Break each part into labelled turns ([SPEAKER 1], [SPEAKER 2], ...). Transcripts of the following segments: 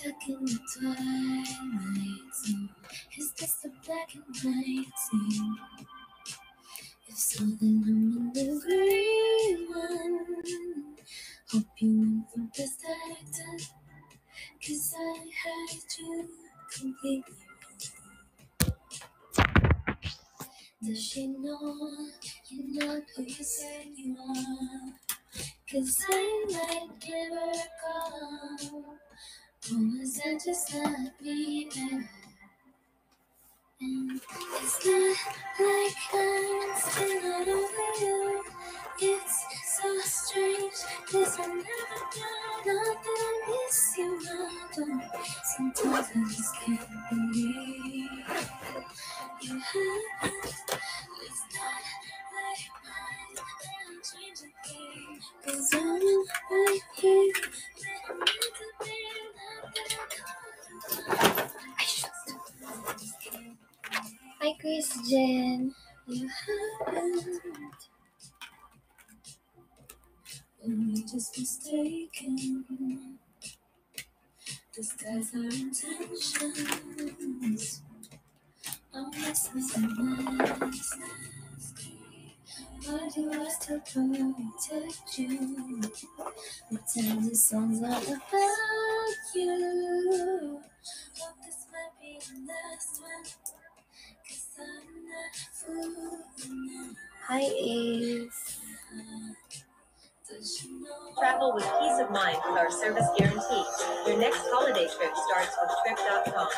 [SPEAKER 1] stuck in the twilight zone. Is this a black and white scene? If so, then I'm in the green one. Hope you went from best actor, 'cause I had you completely. Does she know you're not who you said you are? 'Cause I might give her a call. Or was that just not me there? And it's not like I'm still not over you. It's so strange, 'cause I never know. Not that I miss you, I don't. Sometimes I just can't believe you happened. It's not like mine, I'll change the game. 'Cause I'm right here, where I'm meant to be. Not that I should stop. Hi, Christian. You happened. We're just mistaken. Disguise our intentions. I'm restless and nasty. Why do I still protect you? Pretend this song's not about you. Hope this might be the last one, 'cause I'm not fooling. Hi, Ace.
[SPEAKER 2] Travel with peace of mind with our service guarantee. Your next holiday trip starts with trip.com.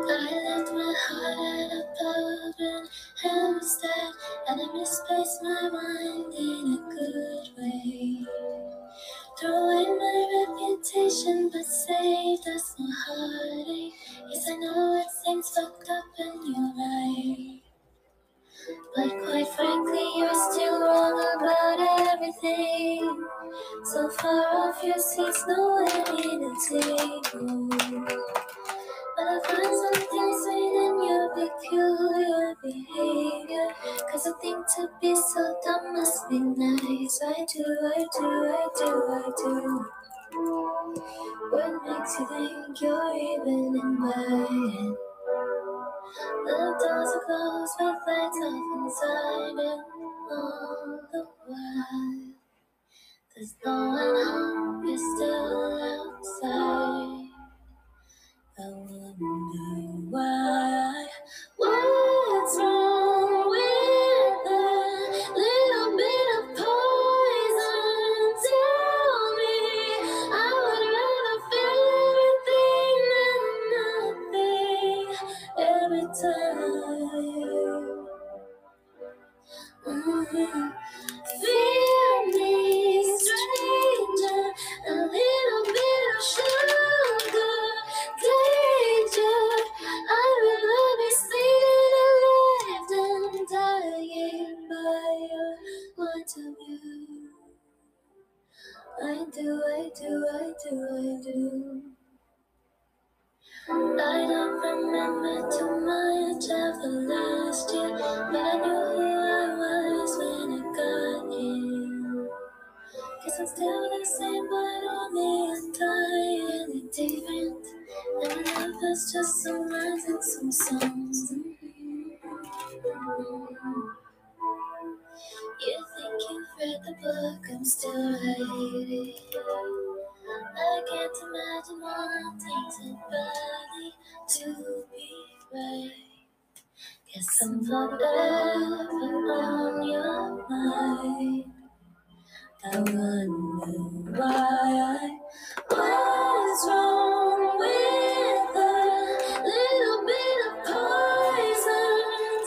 [SPEAKER 1] I left my heart at a pub in Hampstead, and I misplaced my mind in a good way. Threw away my reputation, but saved us more heartache. Yes, I know it seems fucked up, and you're right. But quite frankly, you're still wrong about everything. So far off your seats, nowhere near the table. But I find something sweet in your peculiar behavior. 'Cause I think to be so dumb must be nice. I do. What makes you think you're even invited? The doors are closed with lights off inside, and all the while there's no one home, you're still outside. I wonder why. What's wrong with a little bit of poison? Tell me. I would rather feel everything than nothing every time. Feel me, stranger, a little bit of sugar, danger. I will be seen and lived and dying by your point of view. I do. I don't remember too much of the last year, but I knew who I was when I got here. Guess I'm still the same, but only entirely different. And my life is just some lines and some songs. You think you've read the book, I'm still writing. I can't imagine wanting somebody to be right. Guess I'm forever on your mind. I wonder why. What's wrong with a little bit of poison?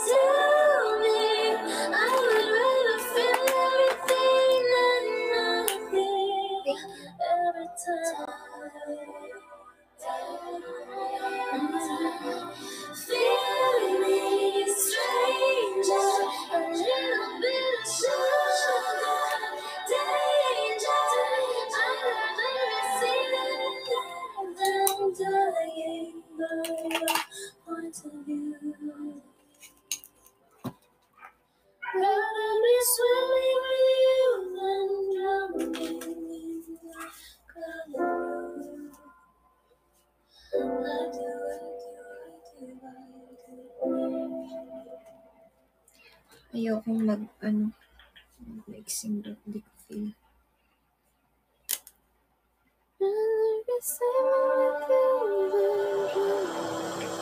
[SPEAKER 1] Tell me. I would rather feel everything than nothing every time. Feeling me stranger, a little bit of sugar, danger. I'd rather see than dying by your point of view. Rather be swimming with you than drowning in the crowd. I do. Ayokong mixing doon, hindi ko feel. Rather be swimming with you than drowning.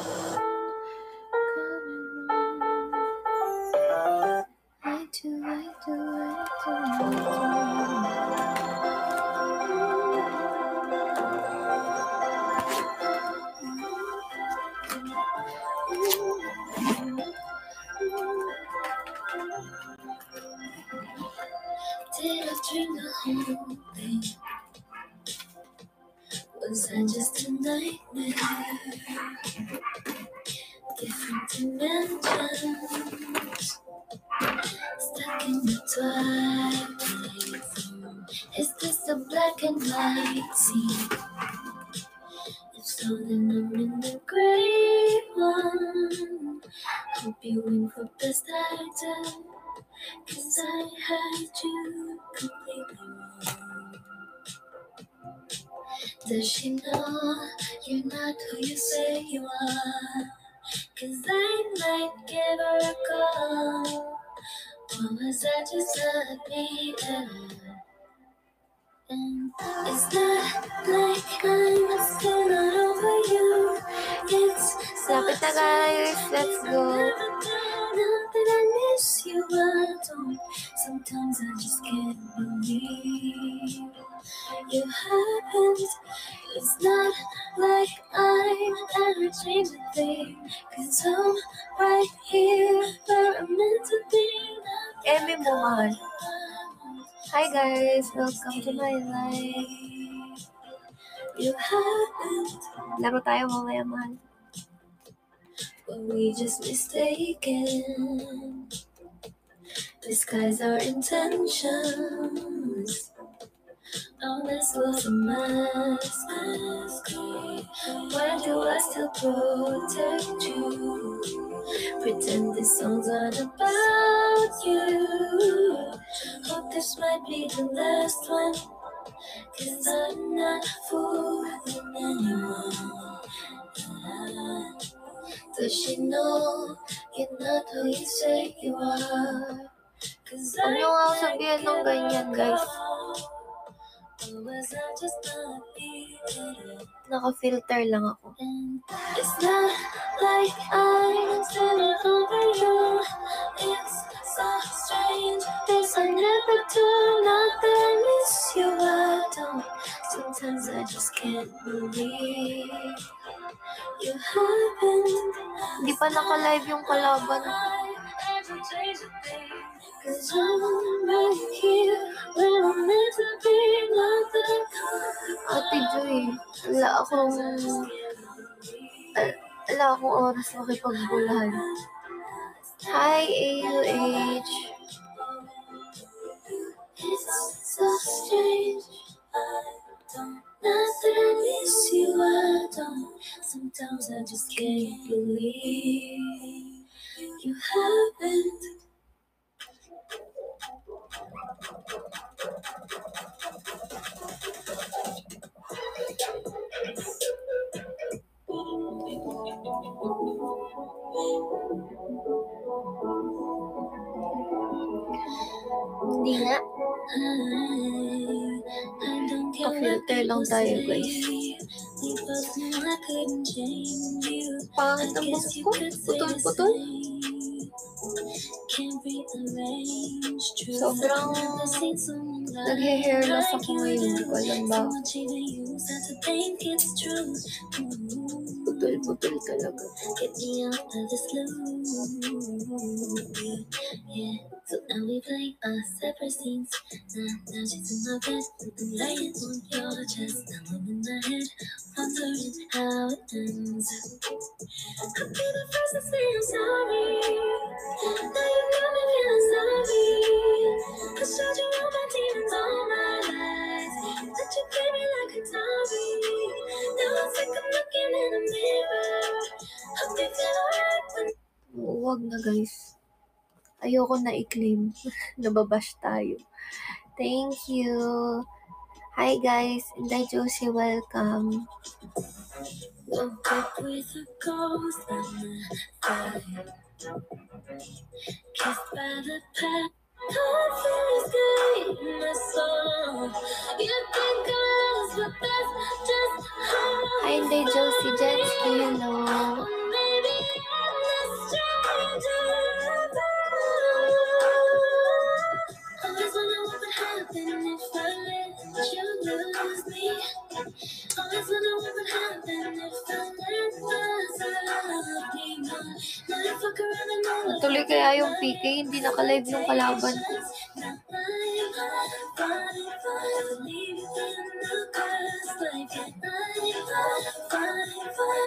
[SPEAKER 1] I do. Did I dream the whole thing? Was I just a nightmare? Different dimensions, stuck in the twilight zone. Is this a black and white scene? If so, then I'm in the gray one. Hope you win for best actor, 'cause I had you completely wrong. Does she know you're not who you say you are? 'Cause I might give her a call. Or was I just a leader? And it's not like I'm still not over you. It's
[SPEAKER 3] Lapit na guys, let's go.
[SPEAKER 1] Not that I miss you, I don't. Sometimes I just can't believe you happened. It's not like I'm ever changed a thing, 'cause I'm right here where I'm meant to be.
[SPEAKER 3] Emi mo, mahal. Hi guys, welcome to my life.
[SPEAKER 1] You happened,
[SPEAKER 3] Laro tayo mamaya, mahal.
[SPEAKER 1] but we just mistaken. Disguise our intentions. All this was a mask. Why do I still protect you? Pretend this song's not about you. Hope this might be the last one, 'cause I'm not fooling anyone. Does she know you're not who you say you are? 'Cause
[SPEAKER 3] Huwag niyo nga ako sabihan ng ganyan, guys. Naka-filter lang ako.
[SPEAKER 1] It's not like I'm still over you. It's so strange. This I never do. Not that I miss you, I don't. Sometimes I just can't believe you happened.
[SPEAKER 3] Hindi pa naka-live yung kalaban.
[SPEAKER 1] 'Cause I'm right here where I'm meant to be. Not that I
[SPEAKER 3] Ate Joy, wala akong oras makipagbulahan. Hi, AUH.
[SPEAKER 1] It's so strange. Not that I miss you, I don't. Sometimes I just can't believe you happened.
[SPEAKER 3] Hindi nga. Pa-filter lang tayo, guys. Pangit ang boses ko. Putol-putol. Sobrang nag-hair loss ako ngayon. Hindi ko alam ba. Budol talaga.
[SPEAKER 1] Get me out of this loop. Yeah, so now we play our separate scenes. Now she's in my bed, laying on your chest. Now I'm in my head, wondering how it ends. I'll be the first to say I'm sorry. Now you got me feeling sorry. I showed you all my demons all my life, but you played me like a Tommy. Now I'm sick of looking in the mirror. Hope you feel alright when
[SPEAKER 3] Huwag na guys. Ayoko na i-claim. Nababash tayo. Thank you. Hi guys. Inday Josie, welcome.
[SPEAKER 1] woke up with a ghost on my side. Kissed by the past. Can't feel escape my soul. You think I'm lost, but that's just how
[SPEAKER 3] Hi Inday Josie, Jensky, hello.
[SPEAKER 1] maybe I'm the stranger. Always wonder what would happen if I let you lose me. Always wonder what would happen if I let myself be more. Now you fuck around and know what
[SPEAKER 3] Tuloy kaya yung PK, hindi naka-live yung kalaban ko.
[SPEAKER 1] now I'm fine, leave you in the past like I'm fine.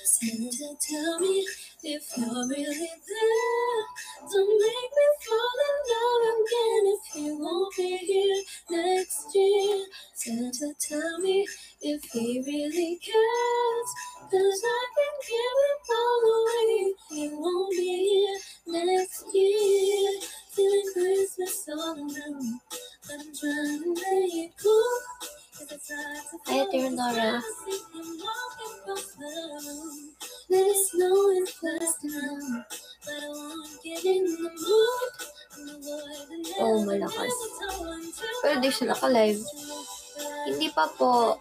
[SPEAKER 1] Santa, tell me if you're really there. Don't make me fall in love again if you won't be here next year. Santa, tell me if he really cares, 'cause I can give it all away if he won't be here next year. Feeling Christmas all around, but I'm trying to make it cool.
[SPEAKER 3] Hi, Ate Nora.
[SPEAKER 1] Let it snow and plastic now, but I won't get in the mood.
[SPEAKER 3] Oh, malakas. Pero di siya naka-live. Hindi pa po.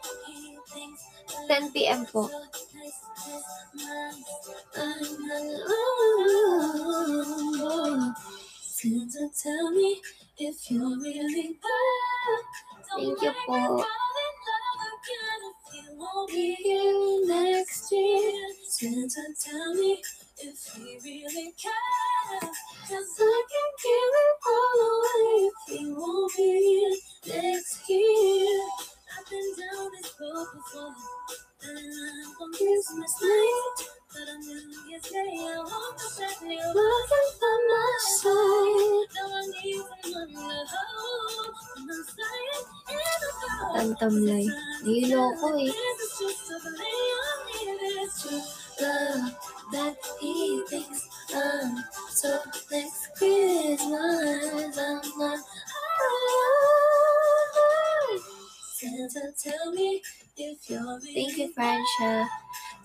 [SPEAKER 3] 10 p.m. po.
[SPEAKER 1] Santa, tell me if you're really there.
[SPEAKER 3] Thank you po.
[SPEAKER 1] Won't be here next year. Santa, tell me if he really cares, 'cause I can give it all away if he won't be here next year. I've been down this road before, and on Christmas night, but on New Year's Day I woke up and you wasn't by my side. Now I need someone to hold, and I'm saying in the dark.
[SPEAKER 3] Tantamlay. Nahilo ko eh.
[SPEAKER 1] That he thinks I'm so next Christmas I'm not alright. Santa, tell me if you're
[SPEAKER 3] Thank you, Francia.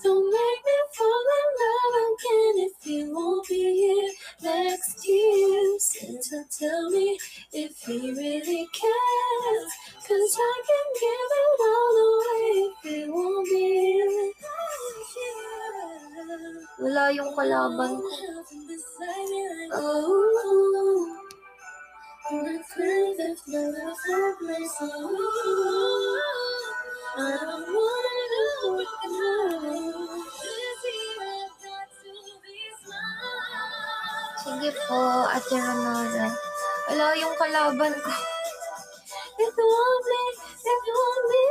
[SPEAKER 1] don't make me fall in love again if you won't be here next year. Santa, tell me if he really cares, 'cause I can give it all away if he won't be here next year.
[SPEAKER 3] Wala yung kalaban ko.
[SPEAKER 1] Oh, next Christmas, never my soul. I don't wanna lose
[SPEAKER 3] Sige po, Ate Ronora. Wala yung kalaban ko.
[SPEAKER 1] if you want me, if you want me.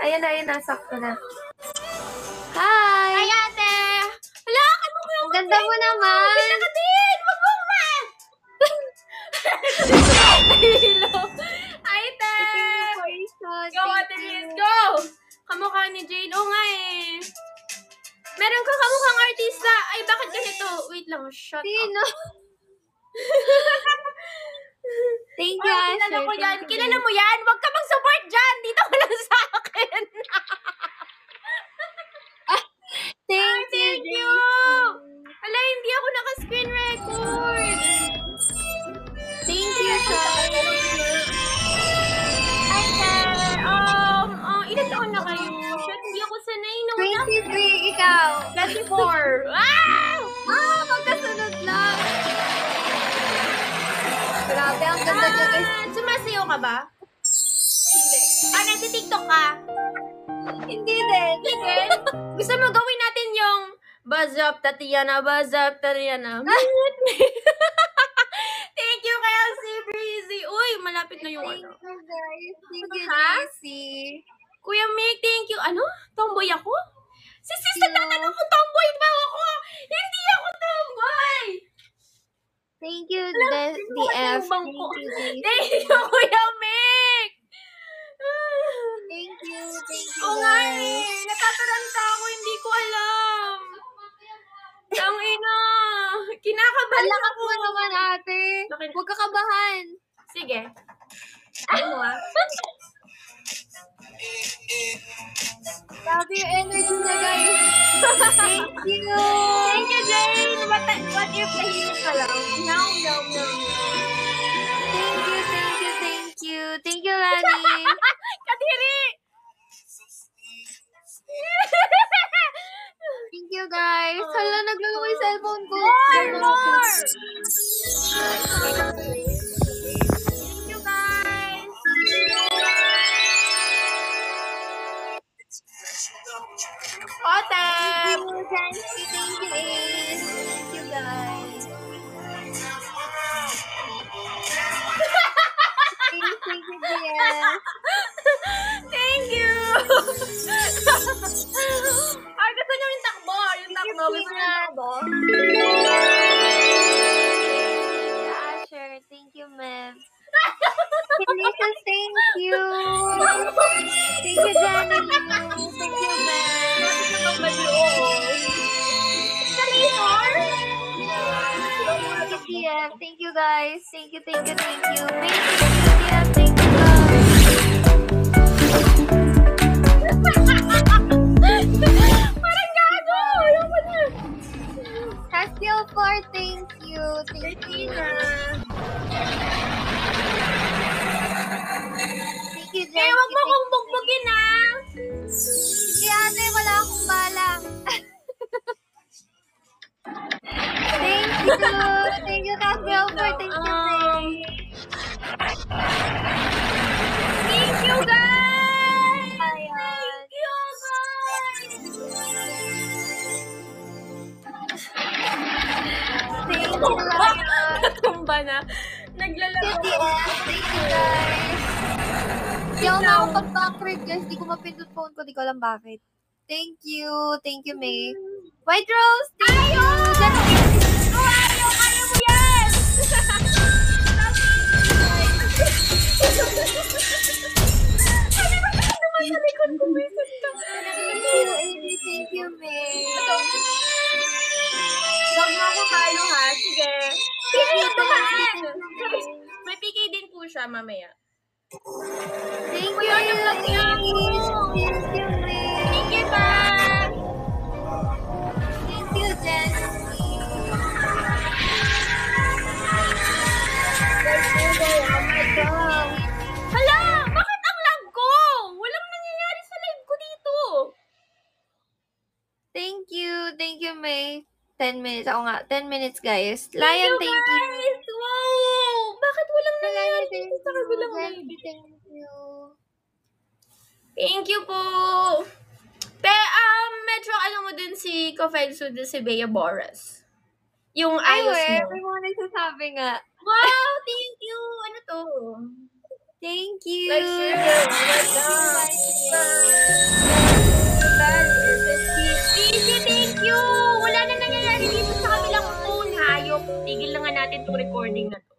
[SPEAKER 3] Ayan na, sakto na. Hi!
[SPEAKER 4] Hi, ate! Hala, ano ko yung
[SPEAKER 3] Ang ganda mo naman!
[SPEAKER 4] Bigla ka din! Wag mo ma! Hello! Hi, te! Go, ate Liz, go! Kamukha ni Jane. Oo nga eh. Meron ka kamukhang artista. Ay, bakit ganito? Wait lang, shut up.
[SPEAKER 3] Sino? Thank you,
[SPEAKER 4] Ay,
[SPEAKER 3] Asher.
[SPEAKER 4] kilala ko yan.
[SPEAKER 3] Thank you.
[SPEAKER 4] Kilala mo yan? Huwag ka mag-support dyan. Dito ka lang sa akin.
[SPEAKER 3] Thank you.
[SPEAKER 4] Thank you! Hala, hindi ako naka-screen record. Sanay naman ako.
[SPEAKER 3] 23, ikaw.
[SPEAKER 4] 24. Wow!
[SPEAKER 3] Magkasunod lang. Grabe, ang ganda niya guys.
[SPEAKER 4] Sumasayaw ka ba? Hindi. Nagtitiktok ka?
[SPEAKER 3] Hindi din.
[SPEAKER 4] Gusto mo gawin natin yung Buzz up, Tatiana. Thank you, Kelsey Breezy. Uy, malapit na yung
[SPEAKER 3] Thank
[SPEAKER 4] ano.
[SPEAKER 3] you guys. Thank you,
[SPEAKER 4] Ha?
[SPEAKER 3] JC.
[SPEAKER 4] Kuya Mick, thank you. Ano? Tomboy ako? Si Sis, nagtatanong kung tomboy ba ako? Hindi ako tomboy!
[SPEAKER 3] Thank you, DF.
[SPEAKER 4] Thank
[SPEAKER 3] Thank you, JC.
[SPEAKER 4] Thank you, Kuya Mick!
[SPEAKER 3] Thank you. Thank you,
[SPEAKER 4] Oo nga
[SPEAKER 3] guys.
[SPEAKER 4] eh. Natataranta ako, hindi ko alam. Tangina. Kinakabahan
[SPEAKER 3] Alakas
[SPEAKER 4] ako.
[SPEAKER 3] mo naman, ate.
[SPEAKER 4] Bakit?
[SPEAKER 3] Huwag ka kabahan.
[SPEAKER 4] Sige. Ano ah?
[SPEAKER 3] Grabe yung energy na, guys. Thank you.
[SPEAKER 4] Thank you, Jane. What if nahihit ka lang? No.
[SPEAKER 3] Thank you. Thank you, Lani.
[SPEAKER 4] Kadiri!
[SPEAKER 3] Thank you, guys. Hala, naglulong yung cellphone ko.
[SPEAKER 4] More! Thank you, guys. Otep!
[SPEAKER 3] Thank you, Ace. Thank you, guys. Thank you, Gia.
[SPEAKER 4] Thank you! Ay, gusto niyo yung takbo. Yung takbo. Gusto niyo yung takbo.
[SPEAKER 3] Asher, thank you, ma'am. Delicious, thank you. Thank you, Johnny. Thank you, ma'am. Thank you, guys. Thank you. Thank you, TF. Thank you, guys.
[SPEAKER 4] Parang gago! Ayoko na.
[SPEAKER 3] Castiel 4, thank you. Thank you. Thank you,
[SPEAKER 4] Eh, wag mo kong bugbugin, ha?
[SPEAKER 3] Si ate, wala akong balak. Thank you. Thank you, Castiel 4. Thank you, Faye.
[SPEAKER 4] Thank you, guys!
[SPEAKER 3] Ayan.
[SPEAKER 4] Thank you, guys!
[SPEAKER 3] Thank you, Lion.
[SPEAKER 4] Natumba na. Naglalaro.
[SPEAKER 3] Thank you, guys. Di ako nakapag-backread, guys. Di ko mapindot phone ko. Di ko alam bakit. Thank you. Thank you, May. White Rose, thank you.
[SPEAKER 4] Kaya mo yan! Sa likod ko, bisit ka.
[SPEAKER 3] Thank you, Amy. Thank you, May.
[SPEAKER 4] Huwag mo ako talo, ha? Sige. Sige, tumaan! May PK din po siya mamaya.
[SPEAKER 3] Thank
[SPEAKER 4] Kuya,
[SPEAKER 3] you,
[SPEAKER 4] nagpagyan mo.
[SPEAKER 3] Thank you, May.
[SPEAKER 4] Thank you, Pam!
[SPEAKER 3] Thank you, Jessie. Oh my God.
[SPEAKER 4] Hala! Bakit ang lag ko? Walang nangyayari sa live ko dito.
[SPEAKER 3] Thank you, May. 10 minutes. Ako nga, 10 minutes, guys. Lion, thank you.
[SPEAKER 4] guys! Wow! Bakit walang nangyayari
[SPEAKER 3] Thank
[SPEAKER 4] dito sa kabilang
[SPEAKER 3] you.
[SPEAKER 4] live?
[SPEAKER 3] Thank you.
[SPEAKER 4] Thank you po. Medyo mo din si Kofegsu din si Bea Boras. Yung ayos
[SPEAKER 3] Ay,
[SPEAKER 4] mo.
[SPEAKER 3] may mga nagsasabi nga.
[SPEAKER 4] Wow! Thank you! Ano to?
[SPEAKER 3] Thank you.
[SPEAKER 4] Like, share. Easy, thank you! Wala na nangyayari dito sa kabilang phone, hayop. Tigil na nga natin itong recording na to.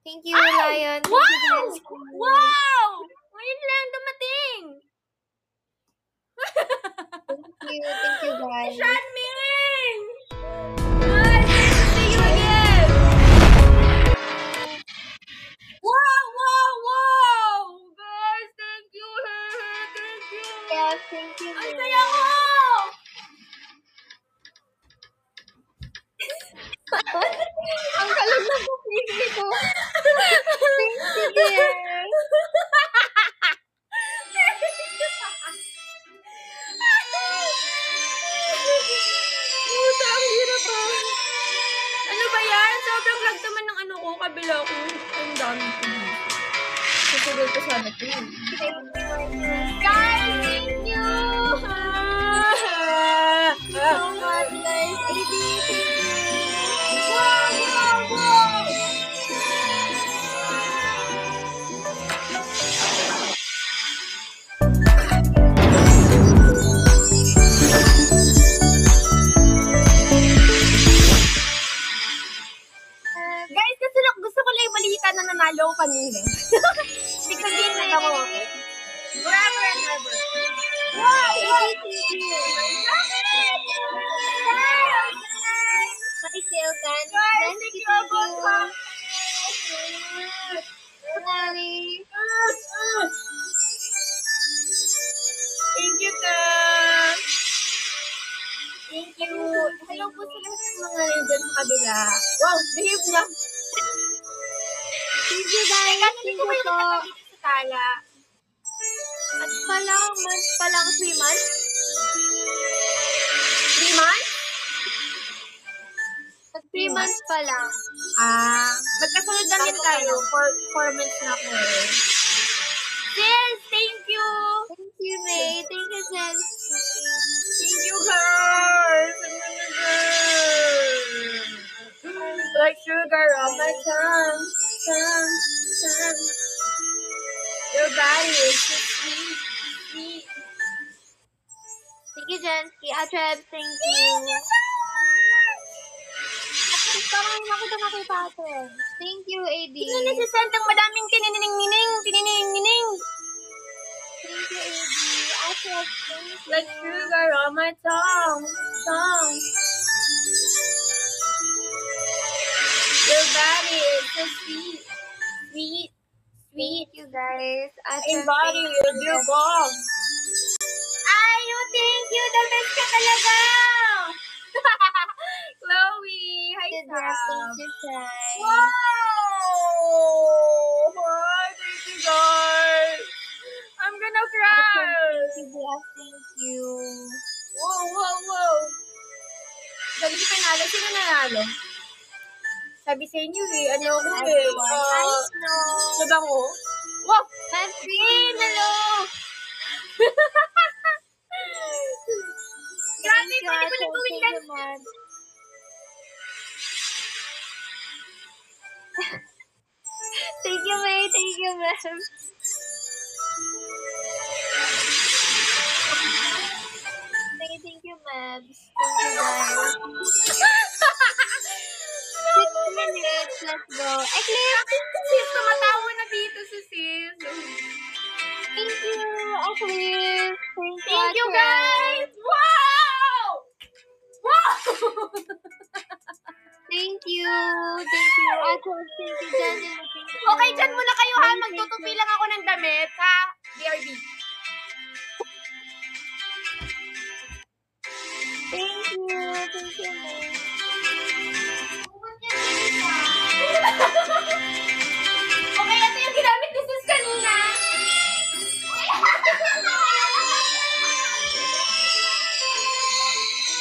[SPEAKER 3] Thank you, Lion. Thank
[SPEAKER 4] Wow!
[SPEAKER 3] you, Jessie.
[SPEAKER 4] Wow! Ngayon lang dumating!
[SPEAKER 3] Thank you, guys.
[SPEAKER 4] Shanming! Nice to see you again! Wow! Guys, thank you! Thank you!
[SPEAKER 3] Yes, thank you.
[SPEAKER 4] Ang
[SPEAKER 3] May.
[SPEAKER 4] saya ko!
[SPEAKER 3] Ang kalog na po ko. Thank you, dear.
[SPEAKER 4] Ano ba yan? Sobrang lag naman ng ano ko. Kabila ko. Ang dami ko. Susunod ko sana ito.
[SPEAKER 3] Guys, thank you! So much, guys. AD, thank you! Wow!
[SPEAKER 4] Guys, kasi gusto ko lang ibalita na nanalo ko kanina. Hindi ko din nagawa ko. Forever and ever.
[SPEAKER 3] Wow! AD, thank you! Nice, Elkan.
[SPEAKER 4] Guys, thank you about that.
[SPEAKER 3] Sorry.
[SPEAKER 4] Thank you, ka. Thank you. Hello po sa lahat ng mga nandyan sa kabila. Wow, behave na.
[SPEAKER 3] Thank you, guys. Thank you po.
[SPEAKER 4] Sa tala.
[SPEAKER 3] At months pa lang, 3 months?
[SPEAKER 4] 3 months?
[SPEAKER 3] 3 months pa lang.
[SPEAKER 4] Magkasunod lang din tayo. 4 months na ako eh. Sis, thank you.
[SPEAKER 3] Thank you, May. Thank you, Jen.
[SPEAKER 4] Thank you, girls. Like sugar on my tongue. Your body is so sweet, sweet.
[SPEAKER 3] Thank you, Jensky. Atreb, thank you. Parang nakita natin. Thank you, AD.
[SPEAKER 4] Hindi na si Santang madaming tinining-nining.
[SPEAKER 3] Thank you, AD. Atreb, thank you.
[SPEAKER 4] Like sugar on my tongue. Your body is so sweet, sweet.
[SPEAKER 3] Thank you, guys.
[SPEAKER 4] Embody with your bomb. Ayo, thank you. The best ka talaga. Chloe, hi,
[SPEAKER 3] Thank
[SPEAKER 4] Sam.
[SPEAKER 3] you, Shai.
[SPEAKER 4] Wow! Hi, thank you, guys. I'm gonna cry.
[SPEAKER 3] Thank you.
[SPEAKER 4] Wow. Dali ka panalo. Sino nanalo? Sabi sa inyo eh. Ano ako eh. Sabi ko. Wow!
[SPEAKER 3] Catherine, hello!
[SPEAKER 4] Grabe, pwede ko nag-uwing lang.
[SPEAKER 3] Thank you, May. Thank you, ma'am. Thank you, Mabs. Thank you, guys. 6 minutes. Let's go. Eclipse!
[SPEAKER 4] Sis, tumatawa na dito si sis.
[SPEAKER 3] Thank you, Eclipse.
[SPEAKER 4] Thank you, guys! Wow!
[SPEAKER 3] Thank you. Thank you, Eclipse. Thank you, Jenny.
[SPEAKER 4] Okay, dyan muna kayo ha. Magtutupi lang ako ng damit, ha? BRB.
[SPEAKER 3] Thank you. Thank you, May.
[SPEAKER 4] Okay, ito yung ginamit ni sis kanina.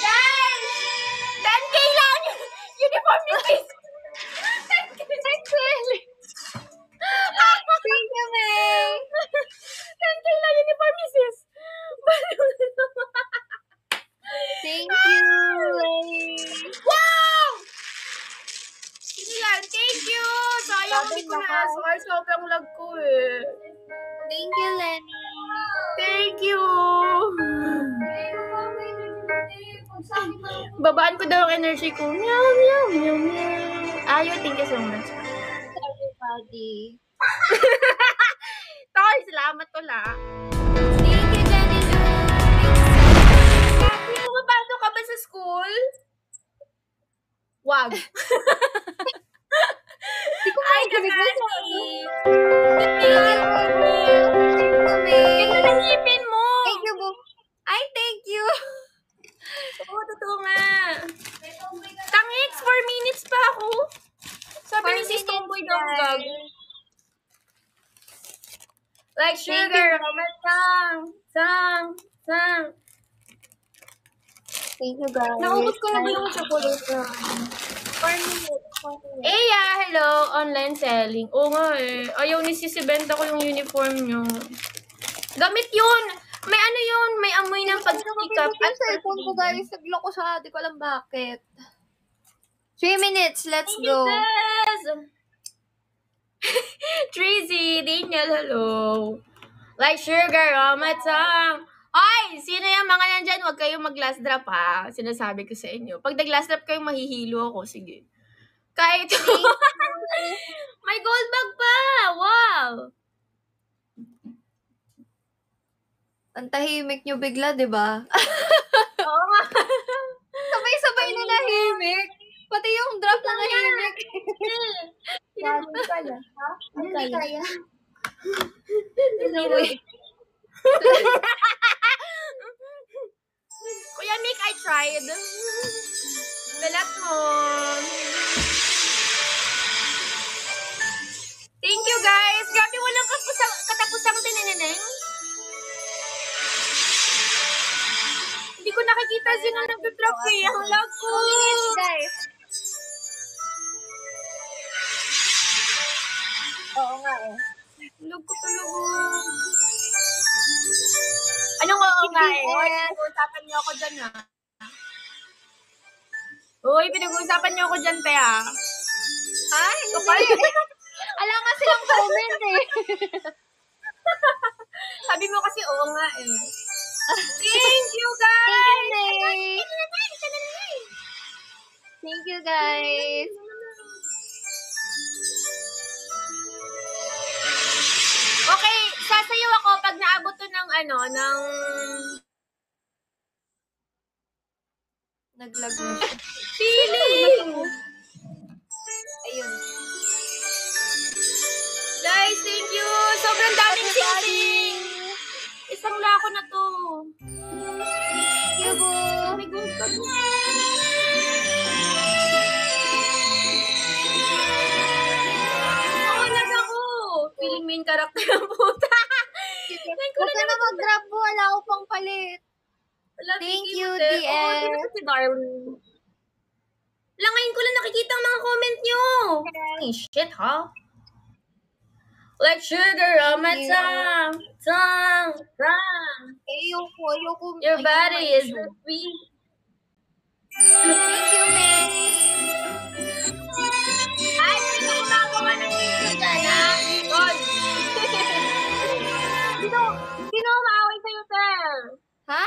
[SPEAKER 4] Guys! 10K lang! Uniform ni sis! 10K!
[SPEAKER 3] Thank you, May.
[SPEAKER 4] 10K lang uniform ni sis!
[SPEAKER 3] Thank you, May.
[SPEAKER 4] Wow! Sige lang, thank you! Sayang, hindi ko na score. Sobrang lag ko eh.
[SPEAKER 3] Thank you, Lenny.
[SPEAKER 4] Thank you! Babaan ko daw ang energy ko. Meow. Ayo, thank you so much.
[SPEAKER 3] Everybody.
[SPEAKER 4] Tol, salamat tol ah.
[SPEAKER 3] Thank you, Jenny Lou.
[SPEAKER 4] Happy, pumapasok ka ba sa school? Wag. Ay, Kakasi. Ganda ng ngipin mo.
[SPEAKER 3] Thank you, Bo. Ay, thank you.
[SPEAKER 4] Oo, totoo nga. Tangix, 4 minutes pa ako. Sabi ni sis Tomboy daw gag. Like sugar on my tongue.
[SPEAKER 3] Thank you, guys.
[SPEAKER 4] Naubos ko na ba yung chocolate na?
[SPEAKER 3] 4 minutes.
[SPEAKER 4] Hello, online selling. Oo nga eh. Ayaw ni Sisibenta ko yung uniform nyo. Gamit yun! May ano yun, may amoy ng pag-stick up.
[SPEAKER 3] Yung cellphone ko, guys. Nagloko siya. Di ko alam bakit. 3 minutes. Let's go.
[SPEAKER 4] Tracy, Daniel, hello. Like sugar on my tongue. Ay, sino yung mga nandyan? Huwag kayong mag-last drop ha. Sinasabi ko sa inyo. Pag nag-last drop kayo, mahihilo ako. Sige. Kahit may gold bag pa. Wow.
[SPEAKER 3] Ang tahimik nyo bigla, di ba?
[SPEAKER 4] Oo nga.
[SPEAKER 3] Sabay-sabay na nahimik. Pati yung drop na nahimik.
[SPEAKER 1] Hindi kaya. Ha? Hindi kaya.
[SPEAKER 4] Kuya Mick, I tried. Balat mo. Thank you, guys. Grabe, walang katapusang tinineneng. Hindi ko nakikita sino nag-drop eh. Ang lag ko.
[SPEAKER 3] Guys. Oo nga eh.
[SPEAKER 4] Lag ko talaga. Anong oo nga eh? Uy, pinag-uusapan niyo ako dyan ha. Uy, pinag-uusapan niyo ako dyan, te ha.
[SPEAKER 3] Ha? Hindi. Ala nga silang comment eh.
[SPEAKER 4] Sabi mo kasi oo nga eh. Thank you, guys!
[SPEAKER 3] Thank you, guys.
[SPEAKER 4] Okay, sasayaw ako pag naabot to ng ng...
[SPEAKER 3] Naglag na siya.
[SPEAKER 4] Feeling!
[SPEAKER 3] Ayun.
[SPEAKER 4] Guys, thank you! Sobrang daming sing-sing! Isang lako na to.
[SPEAKER 3] Thank you, boo.
[SPEAKER 4] Oh my God. Nakulag ako! Feeling main character ang puta.
[SPEAKER 3] Huwag ka na mag-grab mo. Wala ko pang palit. Thank you, DL.
[SPEAKER 4] Si Darling. Ngayon ko lang nakikita ang mga comment nyo. Ay, shit, ha? Like sugar on my tongue.
[SPEAKER 3] Ayoko.
[SPEAKER 4] Your body is so sweet.
[SPEAKER 3] Thank you, May.
[SPEAKER 4] Ay, sino gumagawa ng video dyan, ha? God. Sino maaway sa'yo, sir?
[SPEAKER 3] Ha?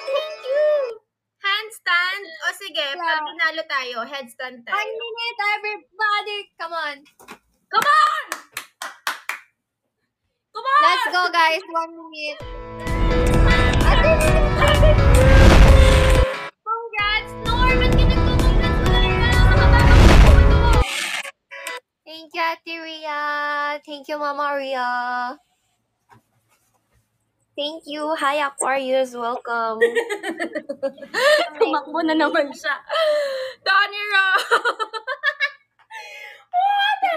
[SPEAKER 4] Thank you. Handstand? O sige, pag pinalo tayo, headstand
[SPEAKER 3] 1
[SPEAKER 4] tayo.
[SPEAKER 3] minute, everybody. Come on.
[SPEAKER 4] Come on! Come on!
[SPEAKER 3] Let's go, guys. 1 minute.
[SPEAKER 4] Congrats, Norman! Congrats ko na.
[SPEAKER 3] Thank you, Ate Ria. Thank you, Mama Ria. Thank you. Hi, Aquarius. Welcome.
[SPEAKER 4] Tumakbo na naman siya. Donira!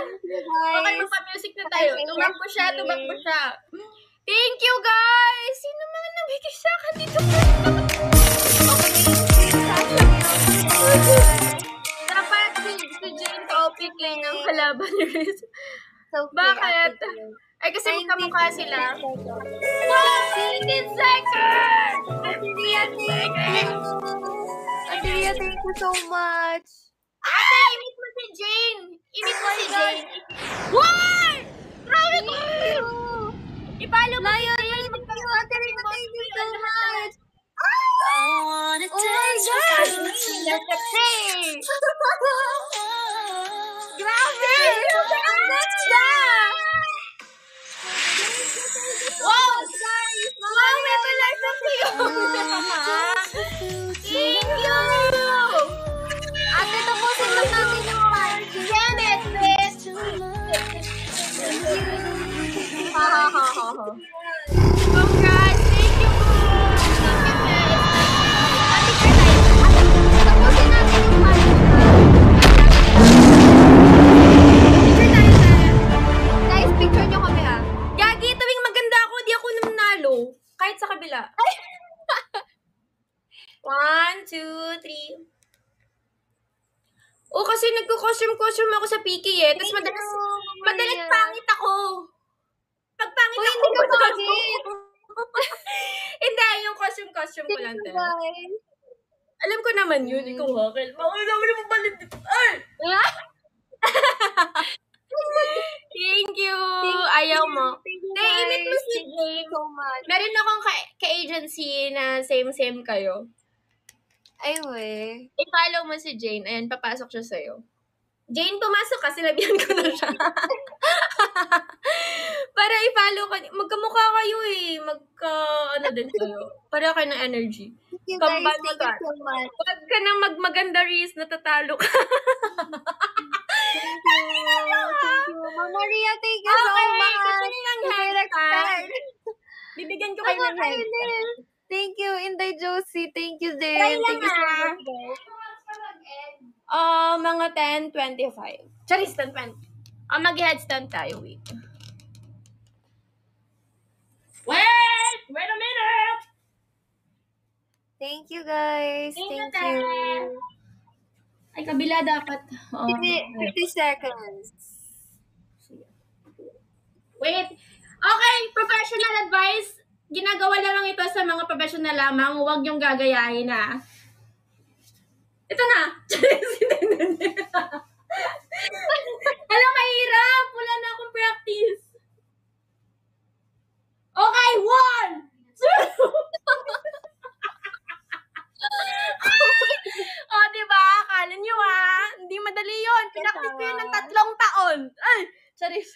[SPEAKER 4] Okay, magpa-music na tayo. Tumakbo siya. Thank you, guys! Sino mga nabigay sa akin dito? Dapat si Jane ka-open lang ng kalaban ni Riz. Bakit? Ay, kasi magkamukha sila. Wow! Seated sector!
[SPEAKER 3] Ate Ria, thank you so much.
[SPEAKER 4] Ate, imit mo si Jane! Imit mo si Jane! What? Grabe ko! Ipalo mo si Jane!
[SPEAKER 3] Ate Ria, thank you so much.
[SPEAKER 1] Oh my God!
[SPEAKER 3] Grabe!
[SPEAKER 4] Ang ganda! Wow! Guys! Wow, may tulas na kayo! Thank you!
[SPEAKER 3] Ate, tapusin lang natin yung party.
[SPEAKER 4] Janet, bitch! Congrats! Thank you po! Thank you, guys! Happy birthday!
[SPEAKER 3] Tapusin natin yung party. Guys, picture nyo kami ha.
[SPEAKER 4] Gagi, tuwing maganda ako, di ako nanalo. Kahit sa kabila. 3. O, kasi nagko-costume ako sa PK eh. Tapos madalas pangit ako. Pag pangit
[SPEAKER 3] Uy,
[SPEAKER 4] ako,
[SPEAKER 3] hindi ka
[SPEAKER 4] madalas
[SPEAKER 3] pangit.
[SPEAKER 4] ako. Hindi, yung costume ko lang
[SPEAKER 3] Thank you,
[SPEAKER 4] din.
[SPEAKER 3] guys.
[SPEAKER 4] Alam ko naman yun, ikaw Hakel. Bakit naman mo palit dito? Ay! Thank you! Ayaw mo.
[SPEAKER 3] Thank you,
[SPEAKER 4] Naiinit mo
[SPEAKER 3] guys.
[SPEAKER 4] si
[SPEAKER 3] Thank you
[SPEAKER 4] James.
[SPEAKER 3] so much.
[SPEAKER 4] Meron akong ka-agency na same kayo.
[SPEAKER 3] Ay, we.
[SPEAKER 4] I-follow mo si Jane. Ayan, papasok siya sa'yo. Jane, pumasok ka. Sinabihan ko na siya. Para i-follow ka. Magkamukha kayo eh. Ano din kayo. Para kayo ng energy.
[SPEAKER 3] Thank you,
[SPEAKER 4] Kambal
[SPEAKER 3] guys.
[SPEAKER 4] mo
[SPEAKER 3] Thank you
[SPEAKER 4] ka.
[SPEAKER 3] so much.
[SPEAKER 4] Huwag ka nang magmaganda, Riz. Natatalo ka.
[SPEAKER 3] Thank you. Mama Maria, thank you so much.
[SPEAKER 4] Gusto niyo ng headstand? Bibigyan ko kayo ng headstand.
[SPEAKER 3] Thank you, Inday Josie. Thank you,
[SPEAKER 4] Try
[SPEAKER 3] din.
[SPEAKER 4] lang,
[SPEAKER 3] Thank you so
[SPEAKER 4] ah.
[SPEAKER 3] much, guys.
[SPEAKER 4] Mga 10:25. Charis, 10:20. Mag-headstand tayo, wait. Wait a minute!
[SPEAKER 3] Thank you, guys.
[SPEAKER 4] Thank you,
[SPEAKER 3] Thank you.
[SPEAKER 4] Ay, kabila dapat.
[SPEAKER 3] 50 seconds.
[SPEAKER 4] Wait. Okay, professional advice. Ginagawa na lang ito sa mga professional lamang. Huwag yung gagayahin na. Ito na. Alam, mahirap. Wala na akong practice. Okay, 1, 2. Diba? Akala nyo hindi madali yun. Pinaktis ko yun ng 3 taon. Ay, charis.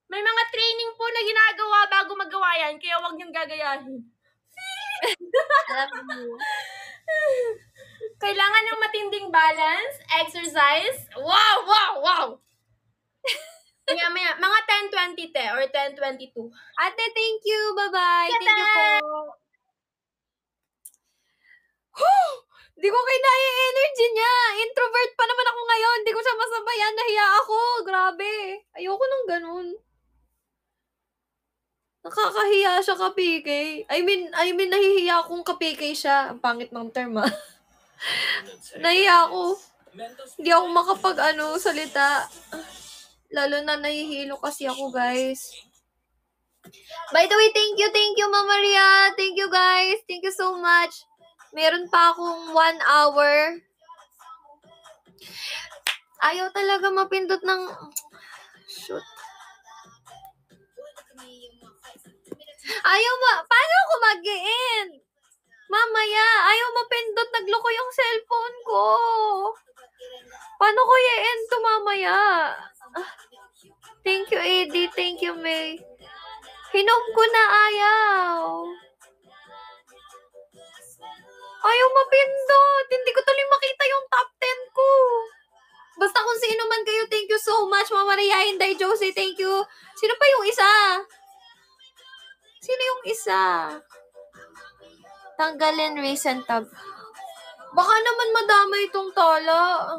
[SPEAKER 4] May mga training po na ginagawa bago magawa yan, kaya huwag niyong gagayahin. Kailangan ng matinding balance, exercise. Wow! Maya, mga 10:20 or 10:22.
[SPEAKER 3] Ate, thank you. Bye-bye. Thank you po. Di ko kinaya yung energy niya. Introvert pa naman ako ngayon. Di ko siya masabayan. Nahiya ako. Grabe. Ayoko nung ganun. Nakakahiya siya ka PK. I mean, nahihiya akong ka PK siya. Ang pangit ng term, ah. Nahiya ako. Hindi ako salita. Lalo na nahihilo kasi ako, guys. By the way, thank you, Mama Maria. Thank you, guys. Thank you so much. Meron pa akong 1 hour. Ayaw talaga mapindot ng... Shoot. Paano ako mag-i-end? Mamaya, ayaw mapindot. Nagloko yung cellphone ko. Paano ko i-end to mamaya? Thank you, Eddie. Thank you, May. Hinom ko na ayaw. Ayaw mapindot. Hindi ko tuloy makita yung top 10 ko. Basta kung sino man kayo, thank you so much. Mama Maria, Inday Josie, thank you. Sino pa yung isa? Sino yung isa? Tanggalin recent tab. Baka naman madama itong tala.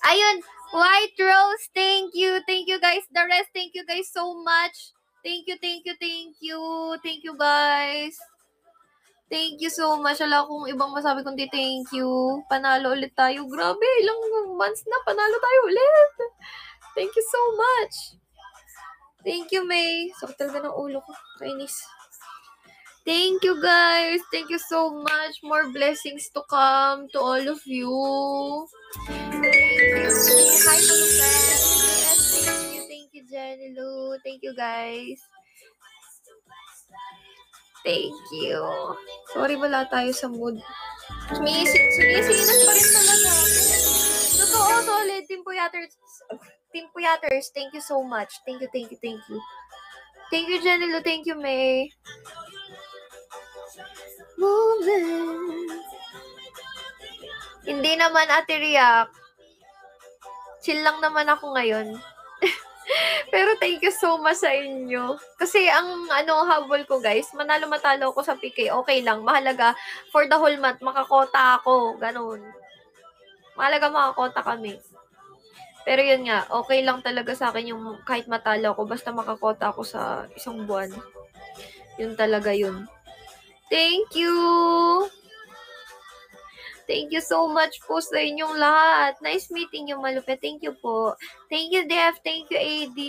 [SPEAKER 3] Ayun, White Rose, thank you. Thank you, guys. The rest, thank you, guys, so much. Thank you. Thank you, guys. Thank you so much. Wala akong ibang masabi kundi thank you. Panalo ulit tayo. Grabe, ilang months na panalo tayo ulit. Thank you so much. Thank you, May. Sakit talaga ng ulo ko. Kainis. Thank you, guys. Thank you so much. More blessings to come to all of you. Hi, mga friends. Yes, thank you, Jenny Lou. Thank you, guys. Thank you. Sorry, wala tayo sa mood. Sumisinas pa rin talaga. Totoo, solid. Team Puyaters, thank you so much. Thank you. Thank you, Jenny Lou. Thank you, May. Moving. Hindi naman, Ate Riak. Chill lang naman ako ngayon. Pero thank you so much sa inyo. Kasi ang habol ko, guys, manalo-matalo ako sa PK, okay lang. Mahalaga, for the whole month, makakota ako. Ganun. Mahalaga makakota kami. Pero yun nga, okay lang talaga sa akin yung kahit matalo ako, basta makakota ako sa isang buwan. Yun talaga yun. Thank you. Thank you so much po sa inyong lahat. Nice meeting you, Malupet. Thank you po. Thank you, Def. Thank you, AD.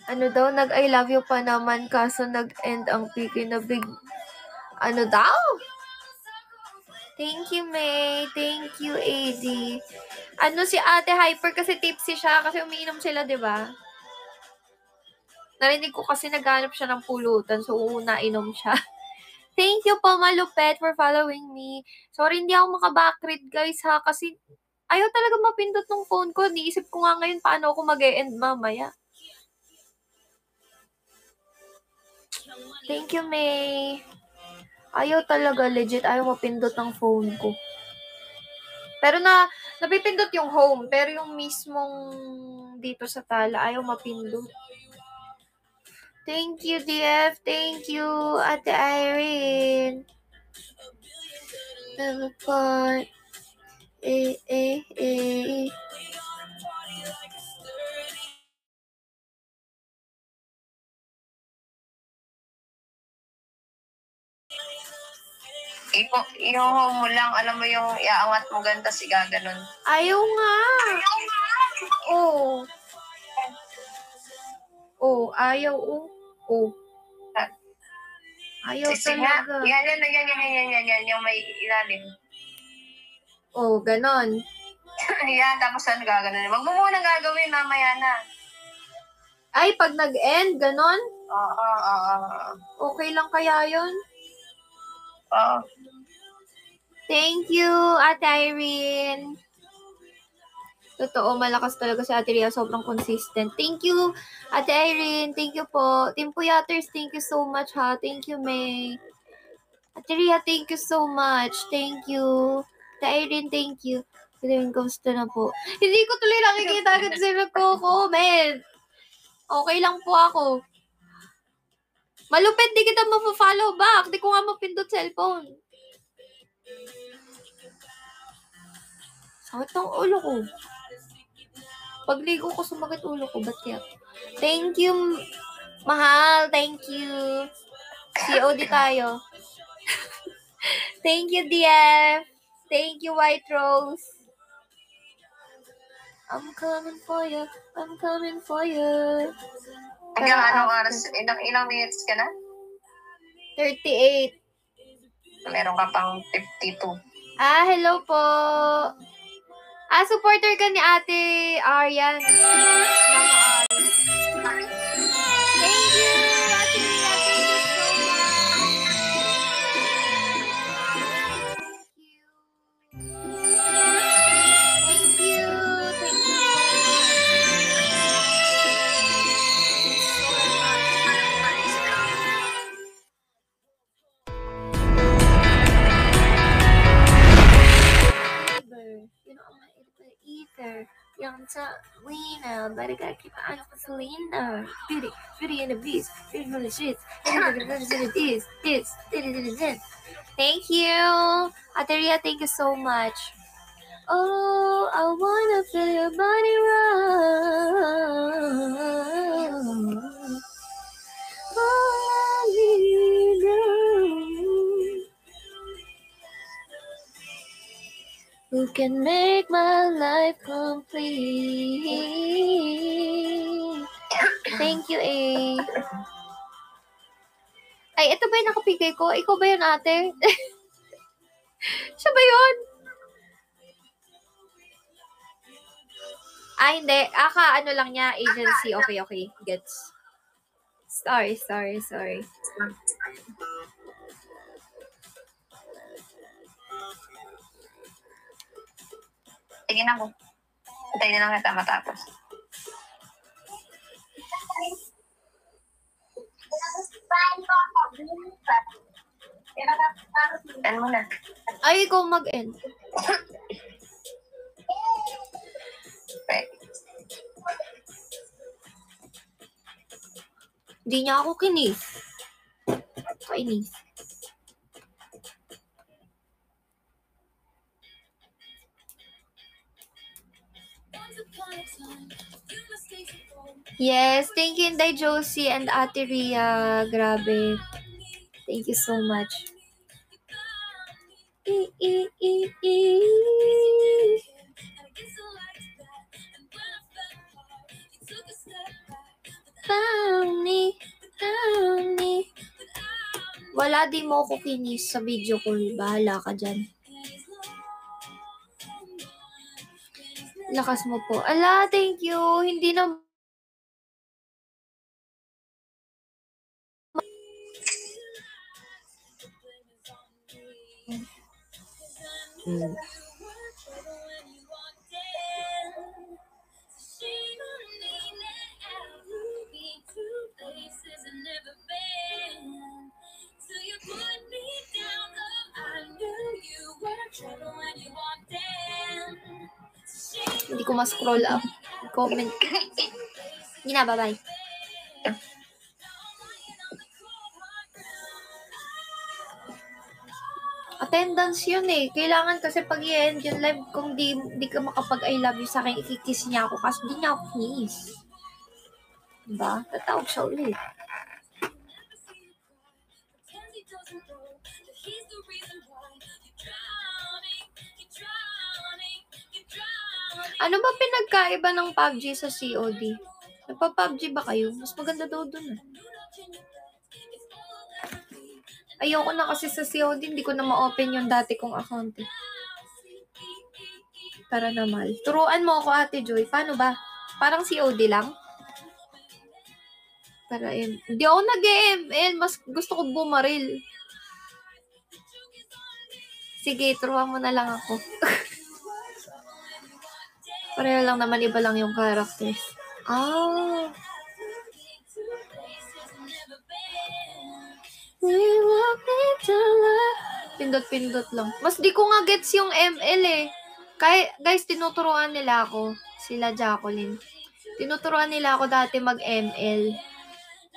[SPEAKER 3] Ano daw, nag-I love you pa naman kaso nag-end ang piki na big... Ano daw? Thank you, May. Thank you, AD. Ano si Ate Hyper kasi tipsy siya kasi umiinom sila, di ba? Narinig ko kasi naghanap siya ng pulutan so nainom siya. Thank you po, Malupet, for following me. Sorry, hindi ako maka-backread, guys, ha? Kasi ayaw talaga mapindot ng phone ko. Niisip ko nga ngayon paano ako mag-e-end mamaya. Thank you, May. Ayaw talaga, legit. Ayaw mapindot ng phone ko. Pero napipindot yung home. Pero yung mismong dito sa tala, ayaw mapindot. Thank you, DF. Thank you, Ate Irene. Never part.
[SPEAKER 1] Yung home mo lang, alam mo yung iaangat mo ganda si gaganon.
[SPEAKER 3] Ayaw nga. Oh. Oh, ayaw. Oh. Ayaw talaga.
[SPEAKER 1] Yan, yung may ilalim.
[SPEAKER 3] Oh, ganon.
[SPEAKER 1] Yan, tapos ano gaganon. Wag mo muna gagawin, mamaya na.
[SPEAKER 3] Ay, pag nag-end, ganon?
[SPEAKER 1] Oo.
[SPEAKER 3] Okay lang kaya yun?
[SPEAKER 1] Oo.
[SPEAKER 3] Thank you, Ate Irene. Totoo, malakas talaga si Ate Ria. Sobrang consistent. Thank you, Ate Irene. Thank you po. Team Puyaters, thank you so much, ha. Thank you, May. Ate Ria, thank you so much. Thank you. Ate Irene, thank you. Ate kamusta na po? Hindi ko tuloy nakikita agad sila comment. Okay lang po ako. Malupit, di kita mapafollow back. Di ko nga mapindot cellphone. Sakit ng ulo ko. Pagligo ko, sumakit ulo ko. Ba't kaya? Thank you, mahal. Thank you. COD tayo. Thank you, DF. Thank you, White Rose. I'm coming for you. I'm coming for you.
[SPEAKER 1] Hanggang anong oras? Ilang minutes ka na?
[SPEAKER 3] 38.
[SPEAKER 1] Meron ka pang 52.
[SPEAKER 3] Hello po. Supporter ka ni Ate Arian. Thank you, Ate Ria. Thank you so much. Thank you. Thank you so much. You know, I'm not able to either. Young top winner, but I gotta keep an eye on Selena. Beauty and the beast, beauty from the shits. Thank you, Ateria. Thank you so much. Oh, I wanna feel your body roll. Oh, I need you. Who can make my life complete? Thank you, A. Ay, ito ba yung nakapigay ko? Ikaw ba yun, ate? Siya ba yun? Hindi. Ano lang niya, agency. Okay. Gets. Sorry.
[SPEAKER 1] Sige na po. Antayin na lang kita matapos. Ano mo na?
[SPEAKER 3] Ay, ikaw mag-end.
[SPEAKER 1] Okay.
[SPEAKER 3] Hindi niya ako kinis. Kainis. Yes, thank you Inday Josie and Ate Ria. Grabe. Thank you so much. Wala, di mo ko kinis sa video call. Bahala ka dyan. Lakas mo po. Ala, thank you. Hindi na... Hindi ko ma-scroll up. Comment. Hindi na, bye-bye. Attendance yun eh. Kailangan kasi pag i-end yung live, kung di ka makapag-I love you sa akin, ikikiss niya ako kasi di niya ako kiss. Diba? Tatawag siya ulit. Ano ba pinagkaiba ng PUBG sa COD? Nagpa-PUBG ba kayo? Mas maganda daw dun. Ayoko na kasi sa COD, hindi ko na ma-open yung dati kong account eh. Para naman. Turuan mo ako, Ate Joy. Paano ba? Parang COD lang? Para hindi ako nag-ML. Mas gusto ko bumaril. Sige, turuan mo na lang ako. Pareho lang naman, iba lang yung characters. Ah. Pindot-pindot lang. Mas di ko nga gets yung ML eh. Kaya, guys, tinuturuan nila ako. Sila Jacqueline. Tinuturuan nila ako dati mag-ML.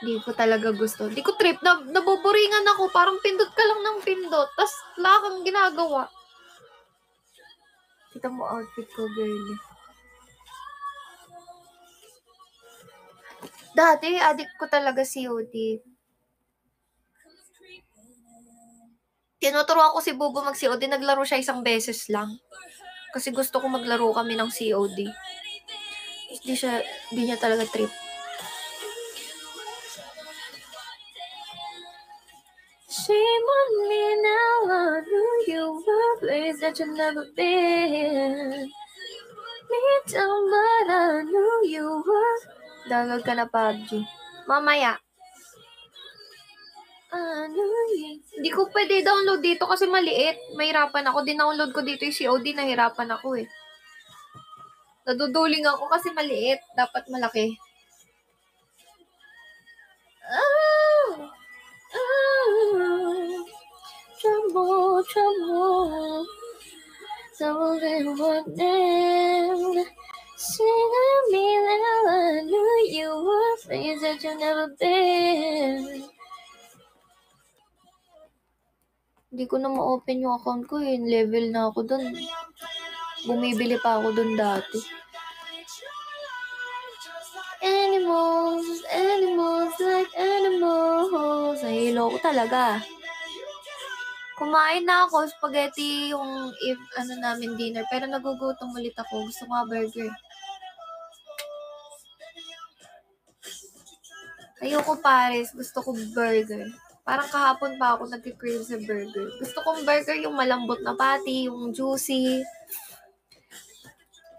[SPEAKER 3] Di ko talaga gusto. Di ko trip. Naboboringan ako. Parang pindot ka lang ng pindot. Tas wala kang ginagawa. Kita mo outfit ko, girlie. Dati, addict ko talaga COD. Tinuturuan ko si Bubo mag-COD. Naglaro siya isang beses lang. Kasi gusto ko maglaro kami ng COD. Di niya talaga trip. Shame on me now, I knew you were a place that you've never been. Me down, but I knew you were. Dalag ka na PUBG. Mamaya. Hindi ko pwede download dito kasi maliit. Mahirapan ako. Dinownload ko dito yung COD. Nahirapan ako eh. Naduduling ako kasi maliit. Dapat malaki. Trouble, trouble. Something what named. Sing to me now, I knew you were things that you've never been. Hindi ko na ma-open yung account ko eh. Level na ako dun. Bumibili pa ako dun dati. Animals, animals like animals. Nahilo ko talaga. Kumain na ako, spaghetti yung namin dinner. Pero nagugutom ulit ako. Gusto ko burger. Ayoko pares. Gusto ko burger. Parang kahapon pa ako nag-crave sa burger. Gusto kong burger yung malambot na patty, yung juicy,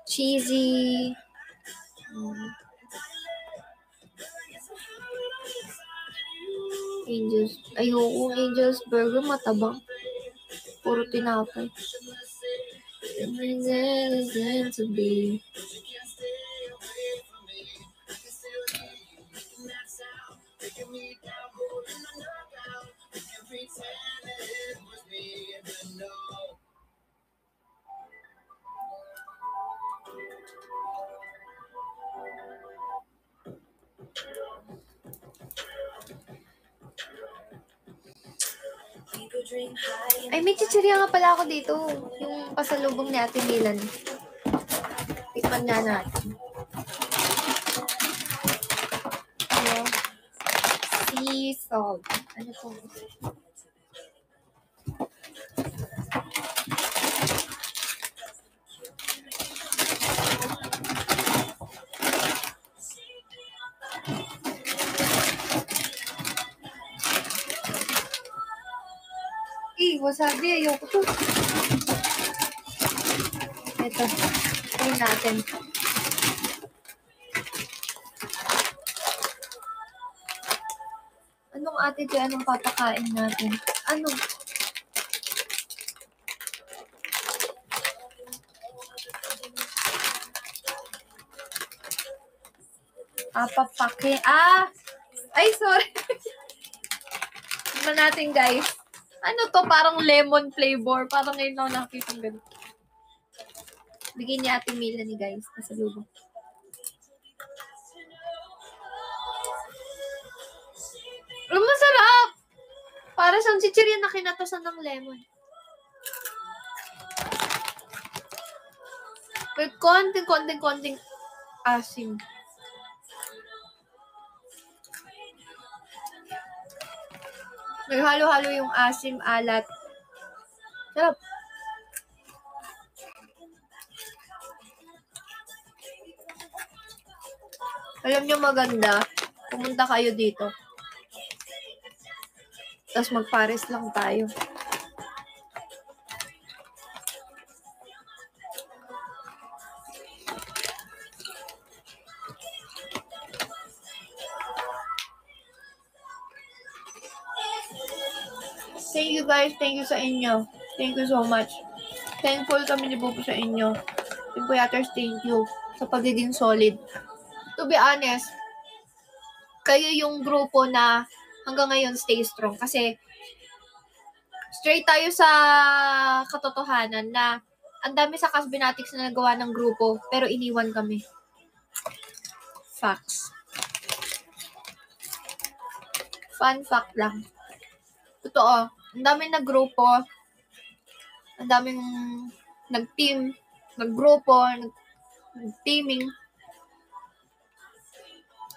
[SPEAKER 3] cheesy. Angels. Ayoko Angels burger, matabang. Puro tinapay. To be. Ay, may chichirya nga pala ako dito. Yung pasalubong ni Ate Milan. Tikman nga natin. sea salt. Ano po? Wasabi. Ayoko to. Ito. Try natin. Anong ate dyan? Anong papakain natin? Ano? Papake. Ay, sorry. Tignan natin, guys. Ano to? Parang lemon flavor. Parang ngayon lang nakikita ng ganito. Bigyan niya Ate Melanie, guys. Nasa lubo. Masarap! Para siyang chichirya na kinatosan ng lemon. May konting asim. May halo-halo yung asim, alat. Sarap. Alam nyo maganda, pumunta kayo dito. Tapos magpares lang tayo. Thank you guys. Thank you sa inyo. Thank you so much. Thankful kami ni Bubu sa inyo. Timpuyaters, thank you sa pagiging solid. To be honest, kayo yung grupo na hanggang ngayon stay strong. Kasi straight tayo sa katotohanan na ang dami sa Casbinatics na nagawa ng grupo pero iniwan kami. Facts. Fun fact lang. Totoo. Ang daming naggrupo, ang daming nag-team, naggrupo, nag-teaming.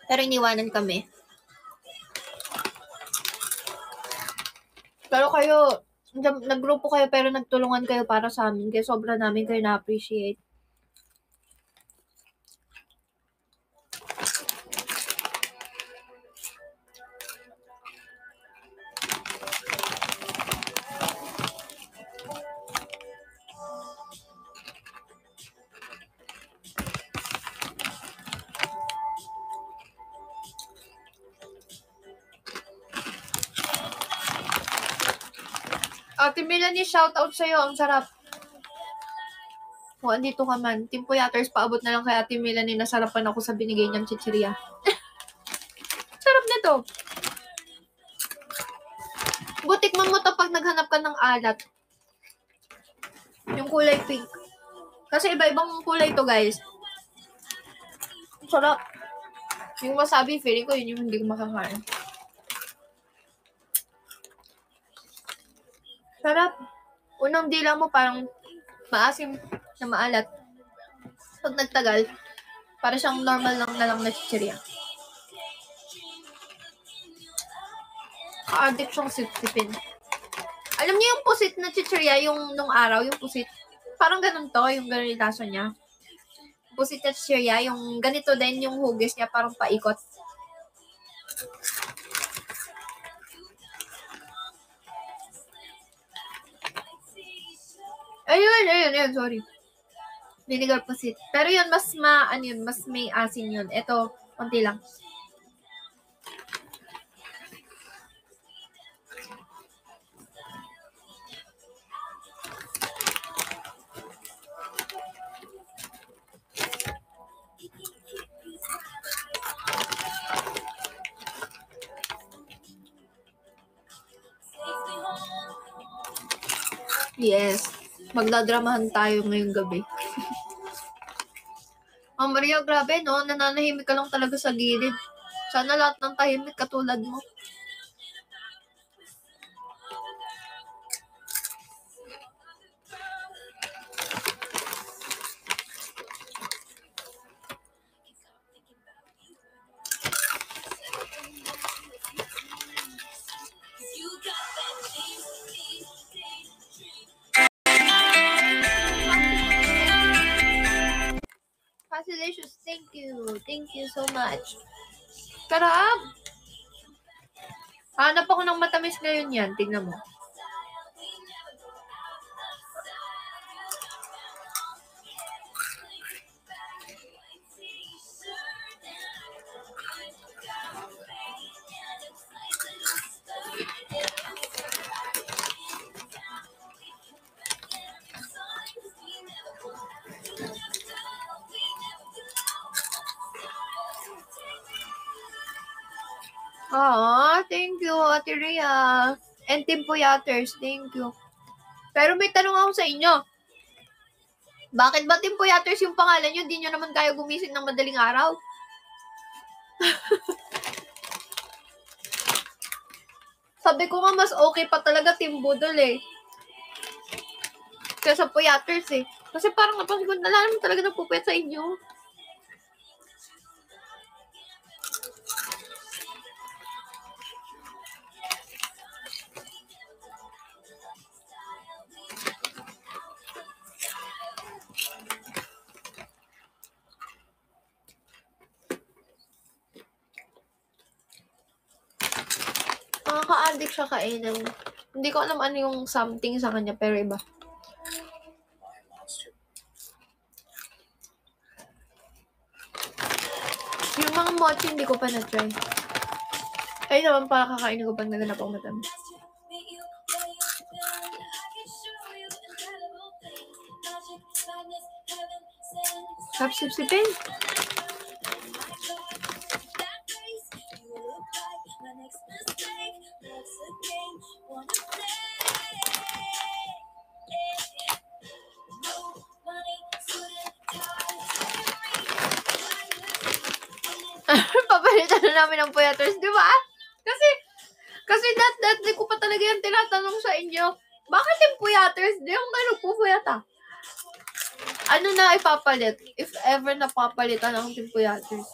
[SPEAKER 3] Pero iniwanan kami. Pero kayo, naggrupo kayo pero nagtulungan kayo para sa amin. Kaya sobra namin kayo na-appreciate. Ate Melanie, shoutout sa'yo. Ang sarap. Kung andito ka man, Timpuyaters, paabot na lang kay Ate Melanie. Nasarapan ako sa binigay niyang chichirya. Sarap nito. Butikman mo to pag naghanap ka ng alat. Yung kulay pink. Kasi iba-ibang kulay to, guys. Sarap. Yung wasabi, feeling ko yun yung hindi ko makakain. Sarap. Unang dila mo parang maasim na maalat. Pag nagtagal, para siyang normal lang na lang na chichirya. Ka-addict siyang sipsipin. Alam niyo yung pusit na chichirya, yung nung araw, yung pusit. Parang ganun to, yung ganun yung lasa niya. Pusit na chichirya, yung ganito din yung hugis niya, parang paikot. Ayun, sorry. Vinegar pusit. Pero yun, mas mas may asin yun. Ito, konti lang. Yes. Magdadramahan tayo ngayong gabi. Oh, Maria, grabe, no? Nananahimik ka lang talaga sa gilid. Sana lahat ng tahimik katulad mo. so much. Sarap! Hanap ako ng matamis ngayon yan. Tingnan mo. Thank you, Ate Rhea. And Team Puyaters, thank you. Pero may tanong ako sa inyo. Bakit ba Team Puyaters yung pangalan nyo? Hindi nyo naman kaya gumising ng madaling araw? Sabi ko nga mas okay pa talaga Team Budol eh. Kaya sa Puyaters eh. Kasi parang napansin ko, naman talaga nagpupuyat sa inyo. Nakaka-addict siya kainin. Hindi ko alam ano yung something sa kanya, pero iba. Yung mga mochi, hindi ko pa na-try. Ay naman pa, kakainin ko pag naganap ako matamis. Sip-sipin. Papalitan na namin ng Puyaters, di ba? Kasi that ko pa talaga yung tinatanong sa inyo. Bakit yung Puyaters? Di yung kayo nagpupuyata. Ano na ipapalit? If ever napapalitan ang Team Puyaters.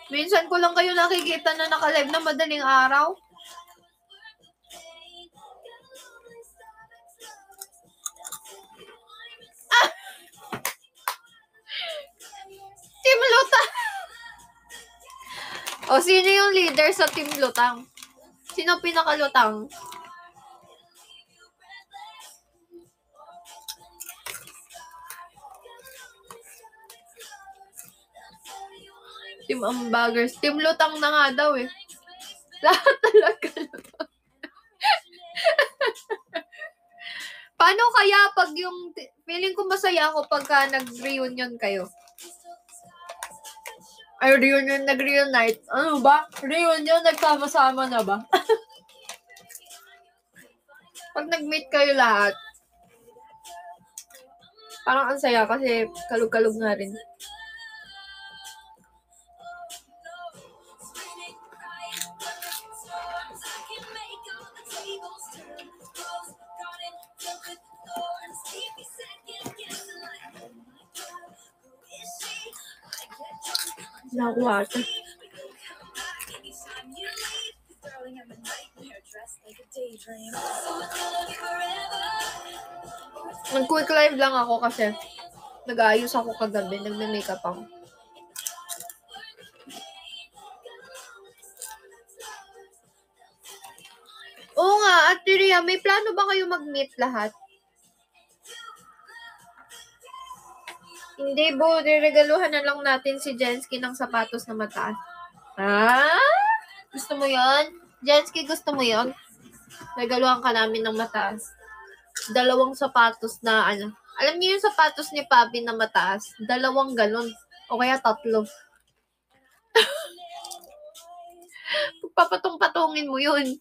[SPEAKER 3] Minsan ko lang kayo nakikita na naka-live na madaling araw. Team Lutang! O, sino yung leader sa Team Lutang? Sino pinakalutang? Team Ambagers. Team Lutang na nga daw eh. Lahat talaga lutang. Paano kaya pag yung... Feeling ko masaya ako pagka nag-reunion kayo. Ay, reunion, nag-reunite. Ano ba? Reunion, nagsama-sama na ba? Pag nag-meet kayo lahat, parang ang saya kasi kalug-kalug nga rin. Nakuwata. Nag-quick live lang ako kasi nag-aayos ako kagabi, nagme-makeup ako. Oo nga, Ate Rhea, may plano ba kayo mag-meet lahat? Hindi, Bo. Regaluhan na lang natin si Jensky ng sapatos na mataas. Gusto mo yon? Jensky, gusto mo yon? Regaluhan ka namin ng mataas. 2 sapatos na ano. Alam niyo yung sapatos ni Papi na mataas? 2 galon. O kaya 3. Papatong-patungin mo yun.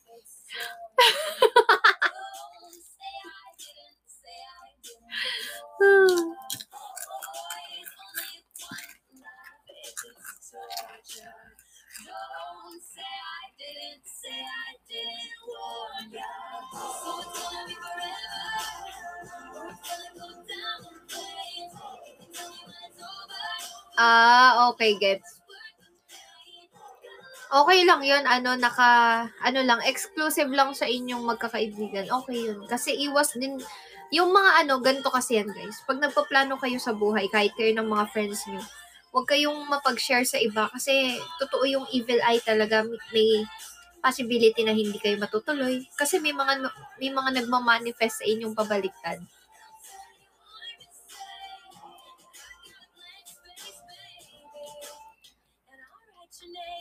[SPEAKER 3] Okay, gets. Okay lang yun, exclusive lang sa inyong magkakaibigan. Okay yun. Kasi Yung mga ganito kasi yan, guys. Pag nagpaplano kayo sa buhay, kahit kayo ng mga friends nyo, huwag kayong mapag-share sa iba kasi totoo yung evil eye talaga. May possibility na hindi kayo matutuloy. Kasi may mga nagmamanifest sa inyong pabaliktad.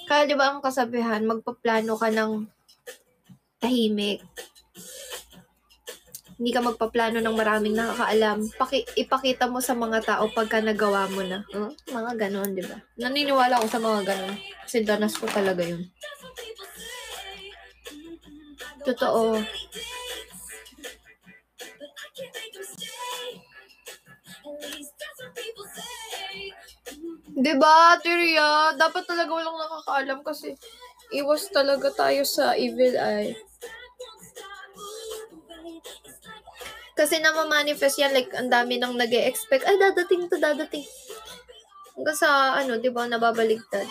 [SPEAKER 3] Kaya di ba ang kasabihan, magpaplano ka ng tahimik. Hindi ka magpaplano ng maraming nakakaalam. Ipakita mo sa mga tao pagka nagawa mo na. Mga ganon, di ba? Naniniwala ako sa mga ganon. Kasi danas ko talaga yun. Totoo. Diba, Tyria? Dapat talaga walang nakakaalam kasi iwas talaga tayo sa evil eye. Kasi namamanifest yan, like, ang dami nang nag-e-expect, ay, dadating. Hanggang sa, di ba, nababaligtad.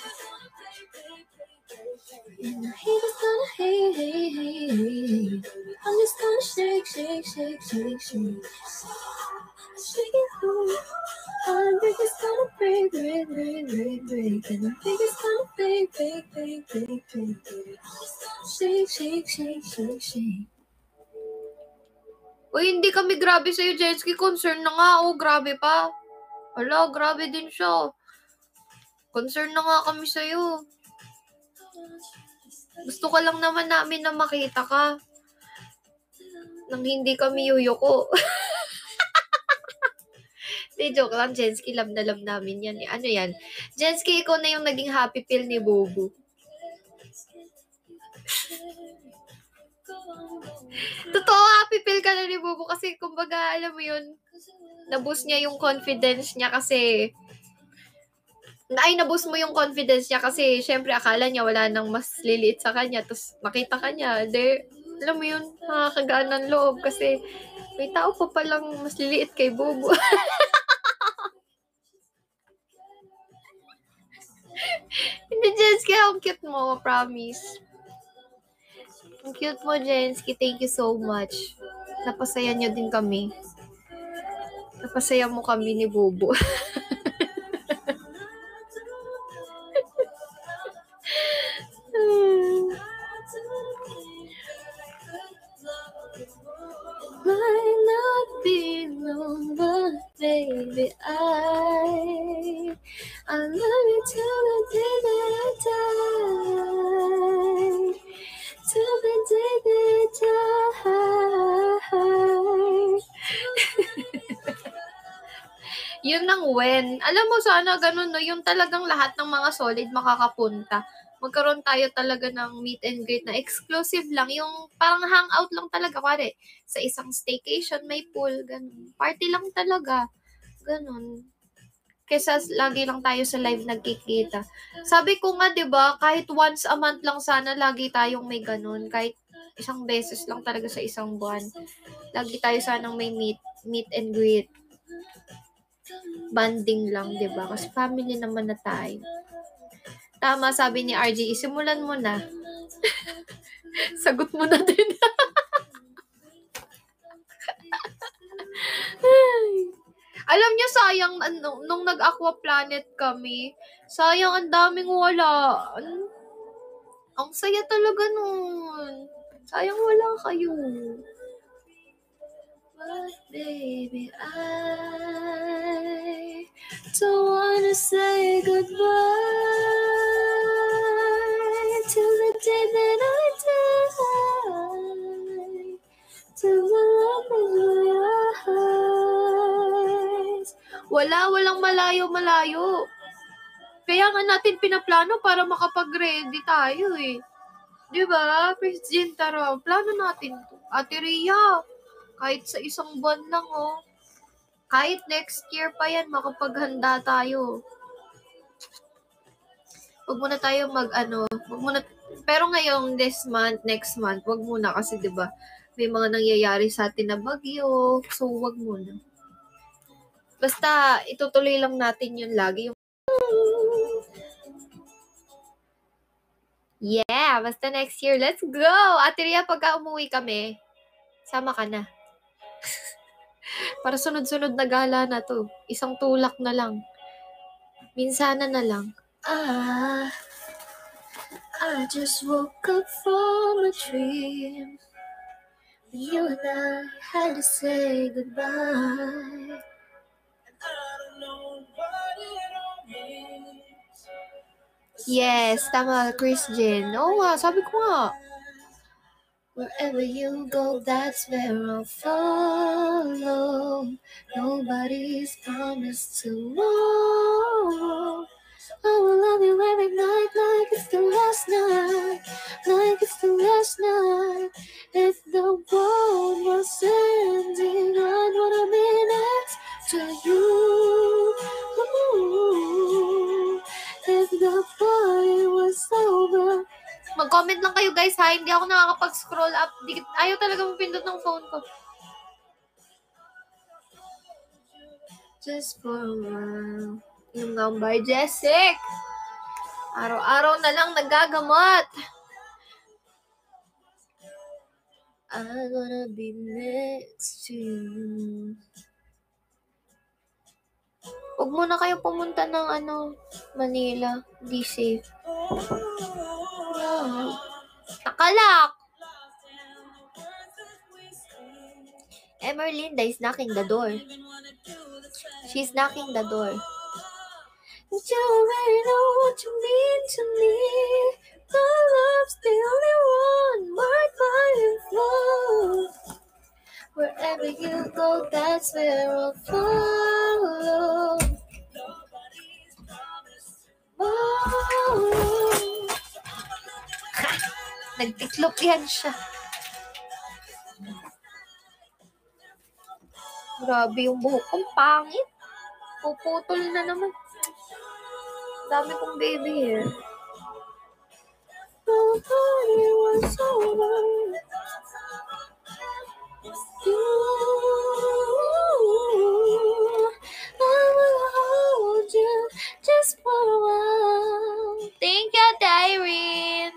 [SPEAKER 3] I'm just gonna shake. Shake it home. I think it's gonna break. And I think it's gonna break. Shake. Uy, hindi kami grabe sa'yo, Jenski. Concern na nga. Grabe pa. Hala, grabe din siya. Concern na nga kami sa'yo. Gusto ka lang naman namin na makita ka. Nang hindi kami yuyuko. Hindi, joke lang, Jenski. Love na love namin yan. Ano yan? Jenski, ikaw na yung naging happy pill ni Bobo. Totoo, happy pill ka na ni Bobo kasi kumbaga, alam mo yun, naboost niya yung confidence niya kasi naboost mo yung confidence niya kasi syempre akala niya wala nang mas liliit sa kanya tapos makita ka niya, alam mo yun, nakakagaan ng loob kasi may tao pa palang mas liliit kay Bobo. Hindi, Jenski, ang cute mo, promise. Ang cute mo, Jenski. Thank you so much. Napasaya niyo din kami. Napasaya mo kami ni Bobo. Might not be long, but baby, I love you till the day that I die. Till the day that I die. Yun ang when. Alam mo, sana ganun, no? Yung talagang lahat ng mga solid makakapunta. Magkaroon tayo talaga ng meet and greet na exclusive lang. Yung parang hangout lang talaga. Pare, sa isang staycation, may pool, ganun. Party lang talaga. Ganun. Kesa lagi lang tayo sa live nagkikita. Sabi ko nga, 'di ba, kahit once a month lang sana lagi tayong may ganun. Kahit isang beses lang talaga sa isang buwan. Lagi tayo sanang may meet and greet. Banding lang, 'di ba? Kasi family naman na tayo. Tama, sabi ni RJ, isimulan mo na. Sagot mo na din. Alam niyo, sayang, nung nag-Aqua Planet kami, sayang, ang daming wala. Ang saya talaga nun. Sayang wala kayo. But baby, I don't wanna say goodbye till the day that I die. Till the love of your eyes. Walang malayo-malayo. Kaya nga natin pinaplano para makapag-ready tayo eh. Diba? First Gen, tara, plano natin to. Ate Rhea, kahit sa isang buwan lang, oh. Kahit next year pa yan, makapaghanda tayo. Huwag muna tayo pero ngayong next month, huwag muna kasi, diba, may mga nangyayari sa atin na bagyo, so huwag muna. Basta, itutuloy lang natin yun lagi. Yeah, basta next year, let's go! Ate Rhea, pagka umuwi kami, sama ka na. Para sunod-sunod na gala na to. Isang tulak na lang. Minsana na lang.
[SPEAKER 1] I just woke up from a dream. You and I had to say goodbye.
[SPEAKER 3] Yes, tama, Chris Jen. Oo nga, sabi ko nga.
[SPEAKER 1] Wherever you go, that's where I'll follow. Nobody's promised tomorrow. I will love you every night like it's the last night. Like it's the last night. If the world was ending, I'd wanna be next to you. If the party was over.
[SPEAKER 3] Mag-comment lang kayo guys ha, hindi ako nakakapag-scroll up. Ayaw talaga mapindot ng phone ko.
[SPEAKER 1] Just for a while.
[SPEAKER 3] Yung number, Jessic. Araw-araw na lang nagagamot.
[SPEAKER 1] I wanna be next to you.
[SPEAKER 3] Huwag muna kayo pumunta ng Manila. Di safe. Nakalak! Emerlinda is knocking the door. She's knocking the door.
[SPEAKER 1] You already know what you mean to me. My love's the only one marked by your flow. Wherever you go, that's where I'll follow.
[SPEAKER 3] Nagtiklop yan siya. Grabe yung buhok kong pangit. Puputol na naman. Dami kong baby hair.
[SPEAKER 1] Nobody was over. You, I will hold you just for a while.
[SPEAKER 3] Thank you, Irene.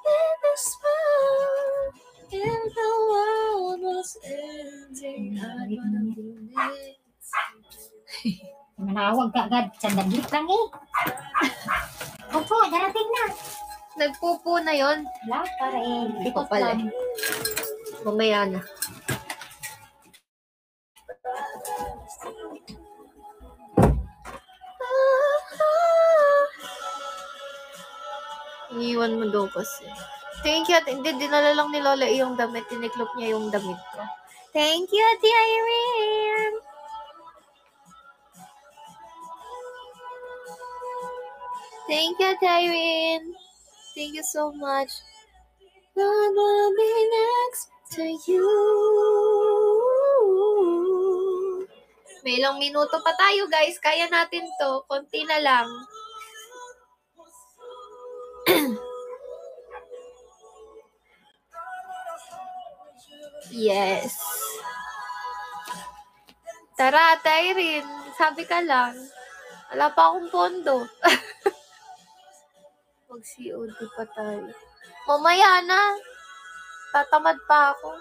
[SPEAKER 1] In this world, if the world was ending, I'd wanna be next.
[SPEAKER 5] Manawag ka agad. Sandaglit lang eh. Opo, darating na.
[SPEAKER 3] Nagpupo na yon.
[SPEAKER 5] Wala, para eh.
[SPEAKER 3] Hindi pa pala. Mamaya na. Iniwan mo daw kasi. Thank you. Hindi, dinala lang ni Lola yung damit. Tiniklop niya yung damit ko. Thank you, Ate Irene. Thank you, Ate Irene. Thank you so much.
[SPEAKER 1] I wanna be next to you.
[SPEAKER 3] May ilang minuto pa tayo, guys. Kaya natin to. Konti na lang. Yes. Tara, Irene. Sabi ka lang. Wala pa akong pondo. Mag-COD pa tayo. Mamaya na. Tatamad pa ako.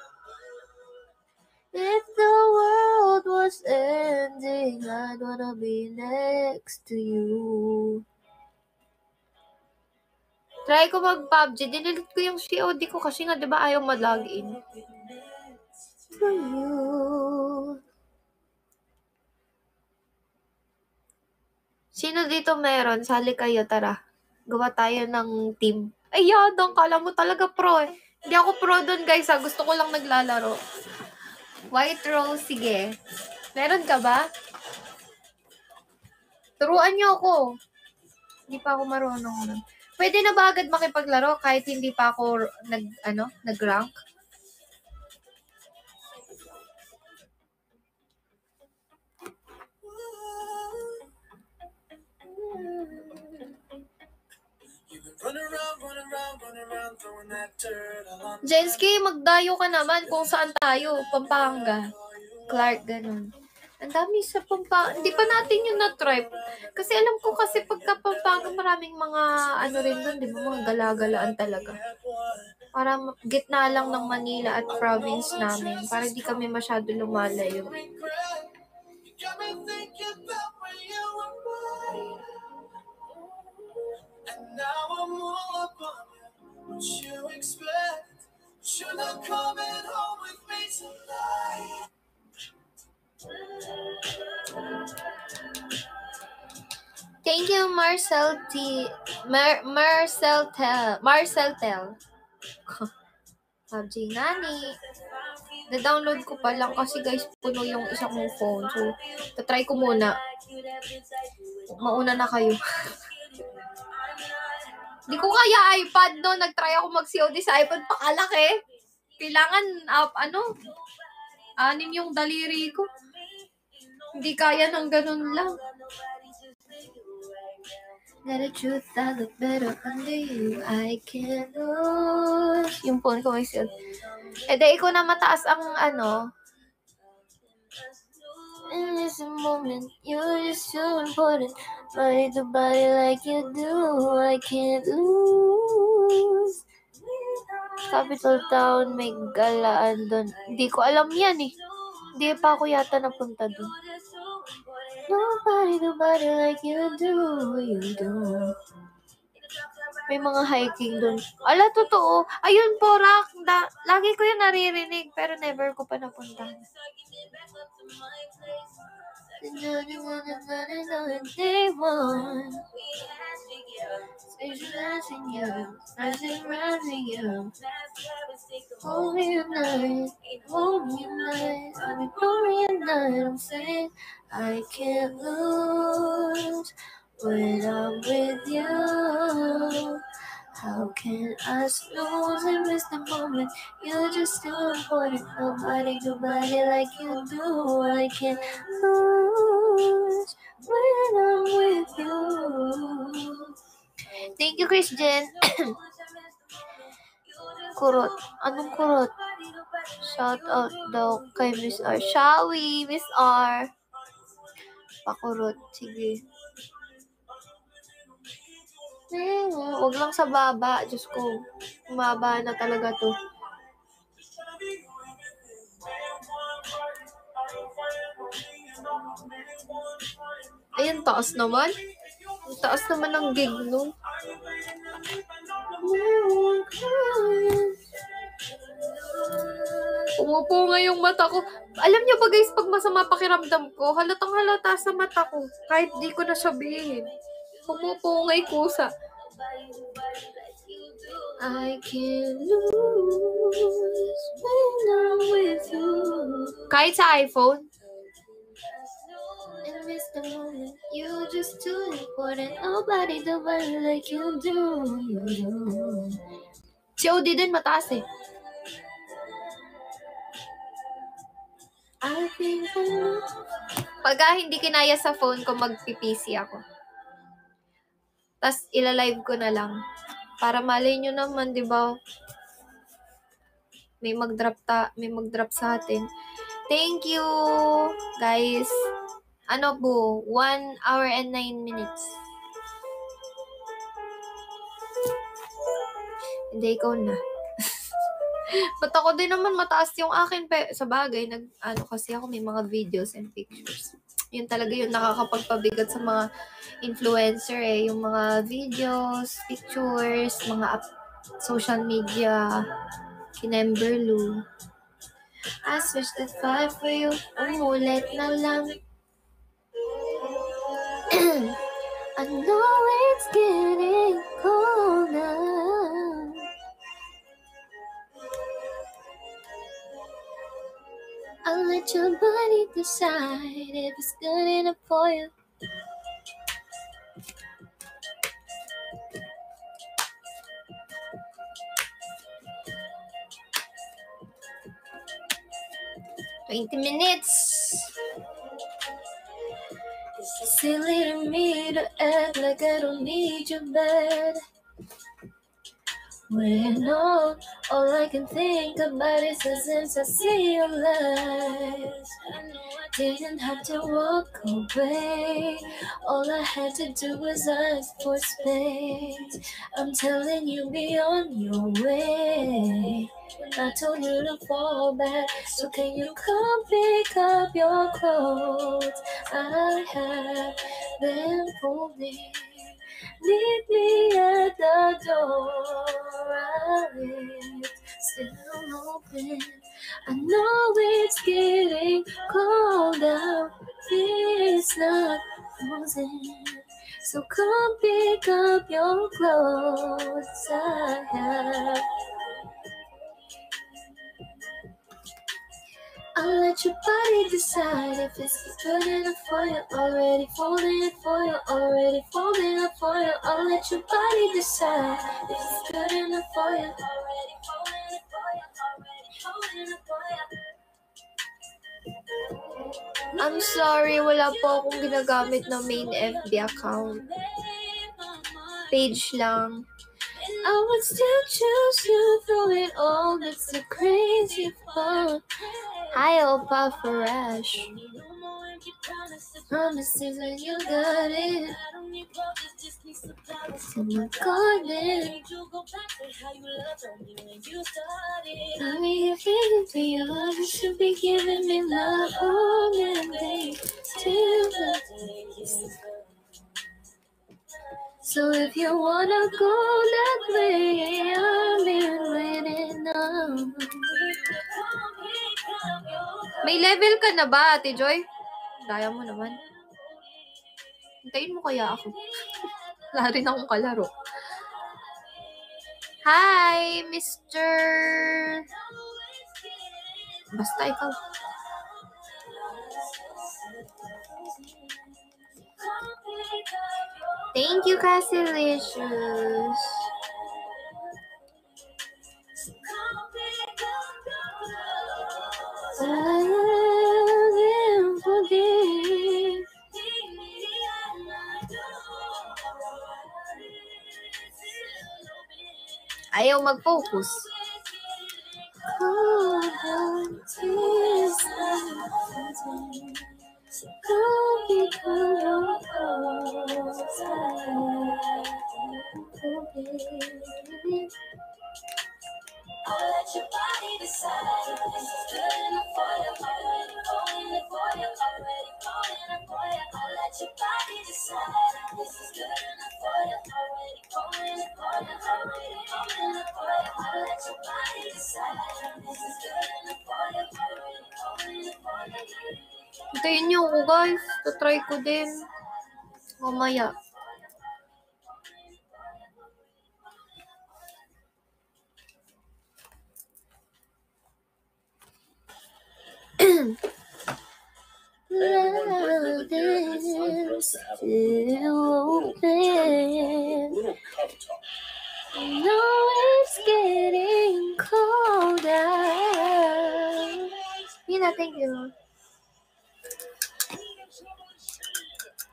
[SPEAKER 1] If the world was ending, I'd wanna be next to you.
[SPEAKER 3] Try ko mag-PUBG. Dinilit ko yung COD ko kasi nga, di ba, ayaw mag-login.
[SPEAKER 1] To you.
[SPEAKER 3] Sino dito meron? Sali kayo, tara. Gawa tayo ng team. Ay, yadang. Kala mo talaga pro eh. Hindi ako pro doon, guys. Gusto ko lang naglalaro. White Rose, sige. Meron ka ba? Turuan niyo ako. Hindi pa ako marunong nun. Pwede na ba agad makipaglaro kahit hindi pa ako nag-rank? Jensky, magdayo ka naman kung saan tayo. Pampanga. Clark, ganun. Ang dami sa Pampanga. Hindi pa natin yung na-try. Kasi alam ko kasi pagka Pampanga, maraming mga rin doon, di ba? Mga galagalaan talaga. Para gitna lang ng Manila at province namin. Para di kami masyado lumalayo. Thank you, Marcel T. Marcel Tel. PUBG Nani. Na-download ko pa lang kasi guys, puno yung isang kong phone. So, tatry ko muna. Mauna na kayo. Di ko kaya iPad no. Nag-try ako mag-COD sa iPad. Pakalaki. Kailangan, 6 yung daliri ko. Hindi kaya ng ganun lang. That the truth, I look better under you. I can't lose. Yung phone ko may COD. Di ko na mataas ang In this moment, you're just so important. Body to body like you do. I can't lose. Capital Town, may galaan doon. Hindi ko alam yan eh. Hindi pa ako yata napunta doon. Nobody to body like you do. May mga hiking doon. Ala, totoo. Ayun po, lagi ko yung naririnig, pero never ko pa napuntahan. Hold me tonight, I'm saying I can't lose when I'm with you. How can I lose and miss the moment? You're just too important. Nobody like you do. I can't lose when I'm with you. Thank you, Christian. Kurot. Anong kurot? Shout out daw kay Miss R. Shall we, Miss R? Pakurot. Sige. Huwag lang sa baba. Diyos ko. Umaba na talaga to. Ayun, taas naman. Taas naman ng gig, no? Umupo nga yung mata ko. Alam niyo ba guys, pag masama pakiramdam ko, halatang halata sa mata ko. Kahit di ko na sabihin. Umupo nga'y kusa. I can't lose when I'm with you. Kahit sa iPhone. And miss the moment. You're just too important. Nobody like you do. COD din mataas eh. I think I know. Pagka hindi kinaya sa phone ko, mag-PC ako. Tapos, ilalive ko na lang. Para malay nyo naman, di ba? May mag-drop sa atin. Thank you, guys. Ano po? 1 hour and 9 minutes. Hindi, ikaw na. Ba't ako din naman mataas yung akin? Sa bagay, kasi ako may mga videos and pictures. Yun talaga yung nakakapagpabigat sa mga influencer eh. Yung mga videos, pictures, mga social media, kinemberlu. I switched the 5 for you. Umulit na lang. I know it's getting cold now. I'll let your body decide if it's good enough for you. Minutes. It's silly to me to act like I don't need you bad.
[SPEAKER 1] When all I can think about is the since I see your lies. I know I didn't have to walk away. All I had to do was ask for space. I'm telling you, be on your way. I told you to fall back, so can you come pick up your clothes? I have them folding. Meet me at the door. Our lips still open. I know it's getting cold out. It's not frozen. So come pick up your clothes. I have. I'll let your body decide if it's good enough for you. Already folding it for you. Already folding it for you. I'll let your body decide if it's good enough for you. Already folding it for you. Already folding it for you.
[SPEAKER 3] I'm sorry, wala po akong ginagamit na main FB account. Page lang.
[SPEAKER 1] I would still choose you through it all. It's a crazy fun.
[SPEAKER 3] Hi, Opa Farash.
[SPEAKER 1] Promises when you got it. In my garden. I mean, if it for you, you should be giving me love all and day till the day. So if you wanna go that way, I'm in waiting now.
[SPEAKER 3] May level ka na ba, Ate Joy? Daya mo naman. Hintayin mo kaya ako. Wala rin akong kalaro. Hi, Mr. Basta ikaw. Thank you, Casilicious. Ayaw mag-focus.
[SPEAKER 1] I'll let your body decide if this is good enough for you. Already falling it for you. Already falling it for you. I'll let your body decide if this is good enough for you. Already falling it for you. Already falling it for you. I'll let your body decide if this is good enough for you. Already falling it for you.
[SPEAKER 3] Hintayin niyo ako, guys. Tatry ko din. Mamaya.
[SPEAKER 1] Love is still open. No, it's getting colder.
[SPEAKER 3] Mina, thank you.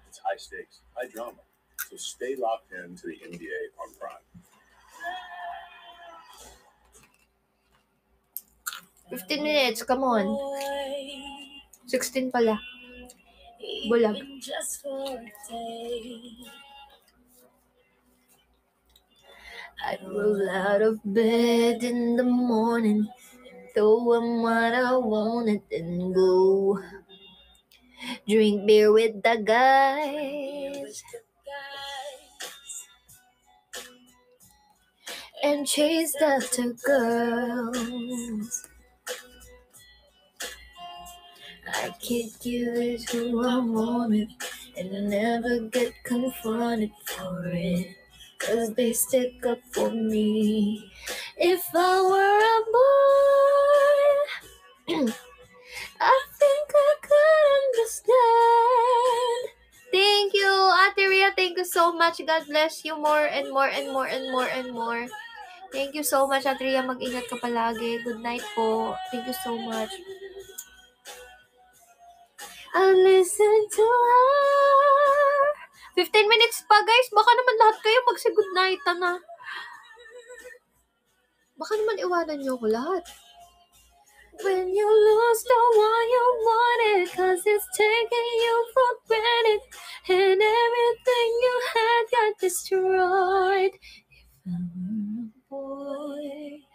[SPEAKER 6] It's high stakes, high drama. So stay locked in to the NBA on Prime.
[SPEAKER 3] 15 minutes, come on. 16 pala. Bulag.
[SPEAKER 1] Just for a day. I'd roll out of bed in the morning, throw on what I wanted and go drink beer with the guys and chase after girls. I kick you is who I wanted and never get confronted for it. 'Cause they stick up for me. If I were a boy, I think I could understand.
[SPEAKER 3] Thank you, Ate Rhea. Thank you so much. God bless you more and more and more and more and more. Thank you so much, Ate Rhea. Mag-ingat ka palagi. Good night po. Thank you so much.
[SPEAKER 1] I listen to her.
[SPEAKER 3] 15 minutes pa, guys. Baka naman lahat kayo magsi-good night na. Baka naman iwanan niyo ko lahat. When you lose the one you wanted, 'cause it's taking you for granted, and everything you had got destroyed. If I were a boy.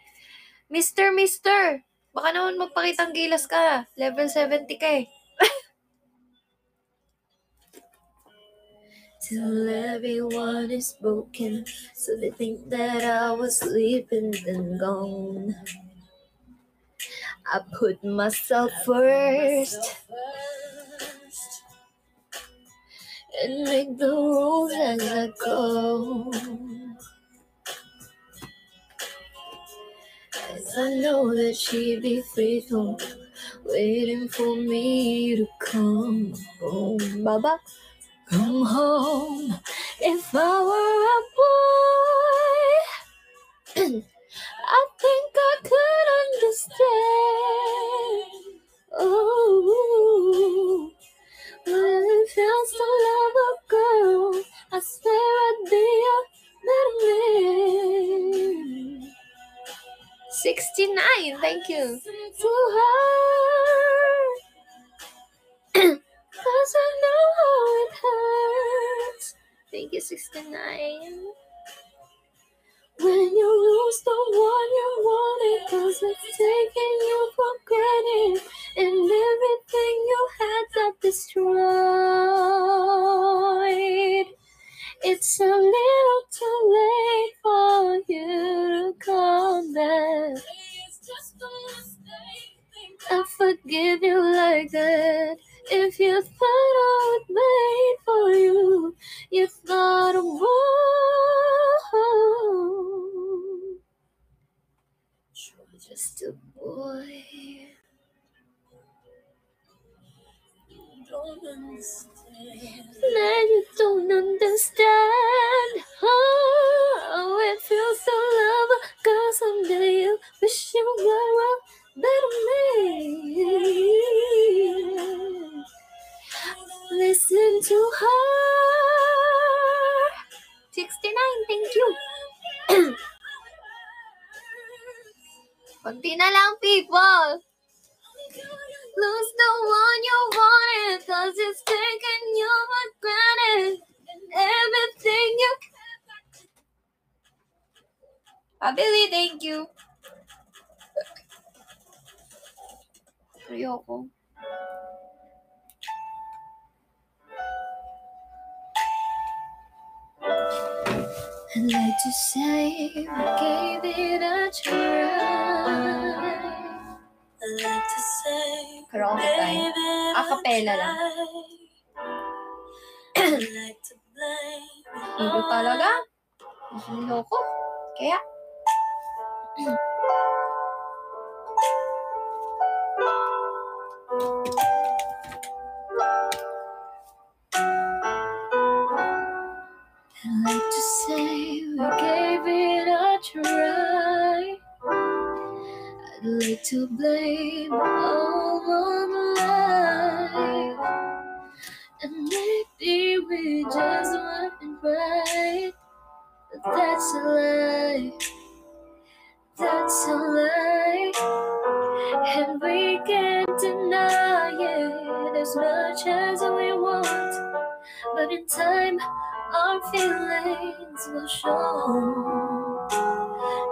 [SPEAKER 3] Mister, baka naman magpakitang gilas ka. Level 70 ka eh. Till everyone is broken, so they think that I was sleeping then gone. I put myself first and make the rules as I go. As I know that she'd be faithful, waiting for me to come home. Baba, come home. If I were a boy, I think I could understand. Oh, when it feels to love a girl, I swear I'd be a better man. 69, thank you. To her, 'cause I know how it hurts. Thank you, 69. When you lose the one you wanted, 'cause it's taking you for granted, and everything you had got destroyed. It's a little too late for you to come back. I forgive you like that. If you thought I would wait for you, you thought I'm wrong. You're just a boy. You don't understand. Now you don't understand how it feels to love a girl someday. You wish you were a better man. Listen to her. 69, thank you. Konti na lang, people. Lose the one you wanted, 'cause it's taking you for granted. Everything you... Pabili, thank you. Ayoko. I'd like to say we gave it a try. I'd like to say karaoke tayo. Acapella lang. I'd like to blame Hindi talaga. Niloko. Kaya. I'd like to say we gave it a try. I'd like to blame all on life, and maybe we just weren't right. But that's a lie. That's a lie. And we can't deny it as much as we want. But in time, our feelings will show.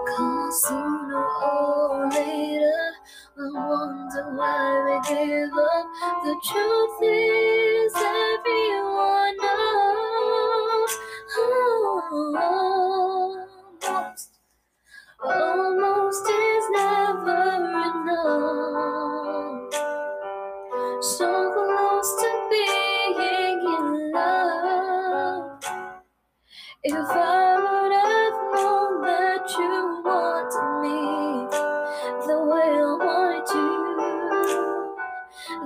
[SPEAKER 3] 'Cause sooner or later, we'll wonder why we gave up. The truth is, everyone knows. Almost is never enough. So close to being in love. If I would have known that you wanted me the way I wanted you,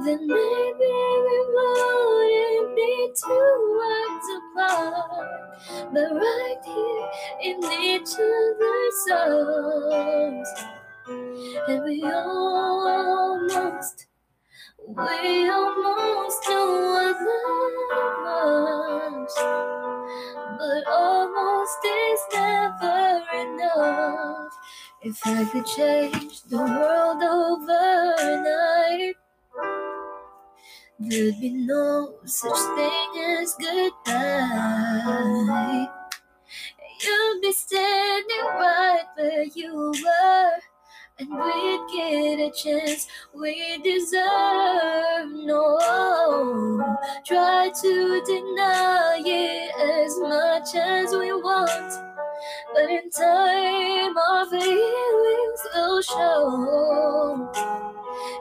[SPEAKER 3] then maybe we wouldn't be 2 worlds apart, but right here in each other's arms. And we almost knew what love was. But almost is never enough.
[SPEAKER 1] If I could change the world overnight, there'd be no such thing as goodbye. You'd be standing right where you were, and we'd get a chance we deserve. No, try to deny it as much as we want, but in time our feelings will show.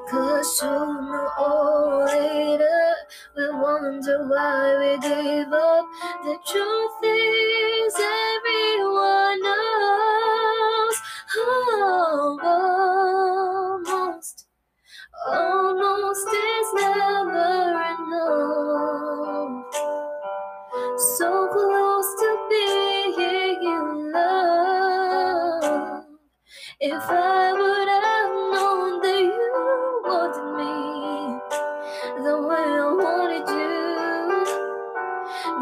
[SPEAKER 1] 'Cause sooner or later we'll wonder why we gave up. The truth is everyone knows. Almost is never enough. So close to being in love. If I would have known that you wanted me the way I wanted you,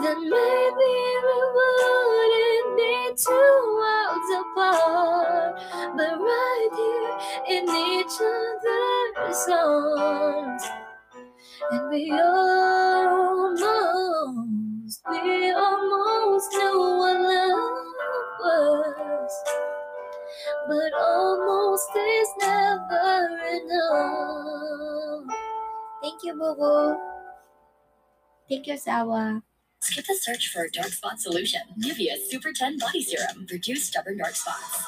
[SPEAKER 1] then maybe we wouldn't be 2 worlds apart, but right here in each other's arms. And we almost knew what love was, but almost is never enough. Thank you, Boo Boo. Thank you, Sawa.
[SPEAKER 7] Skip the search for a dark spot solution. Nivea Super 10 Body Serum. Reduce stubborn dark spots.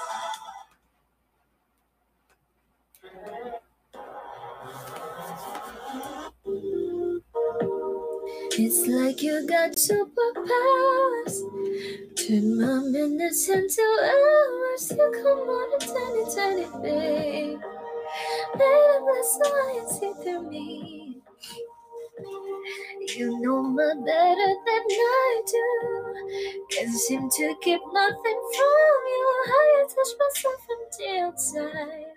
[SPEAKER 1] It's like you got superpowers. Turn my minutes into hours. You come on a tiny, tiny babe. Let the science see through me. You know me better than I do. Can't seem to keep nothing from you. How you touch myself from the outside.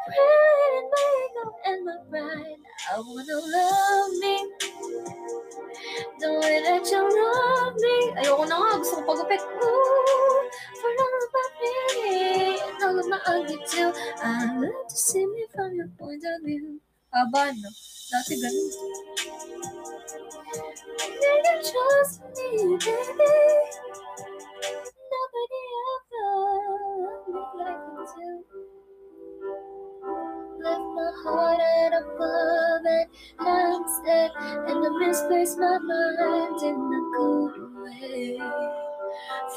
[SPEAKER 1] Pretty makeup and my pride. I wanna love me the way that you love me. Ayoko na nga, gusto ko pagupit. Ooh, for all about me and all of my ugly too. I love to see me from your point of view. Haba, no? Dati ganun. Can you trust me, baby? Nobody ever loved me like you do. Left my heart at above and instead, and I misplaced my mind in a good way.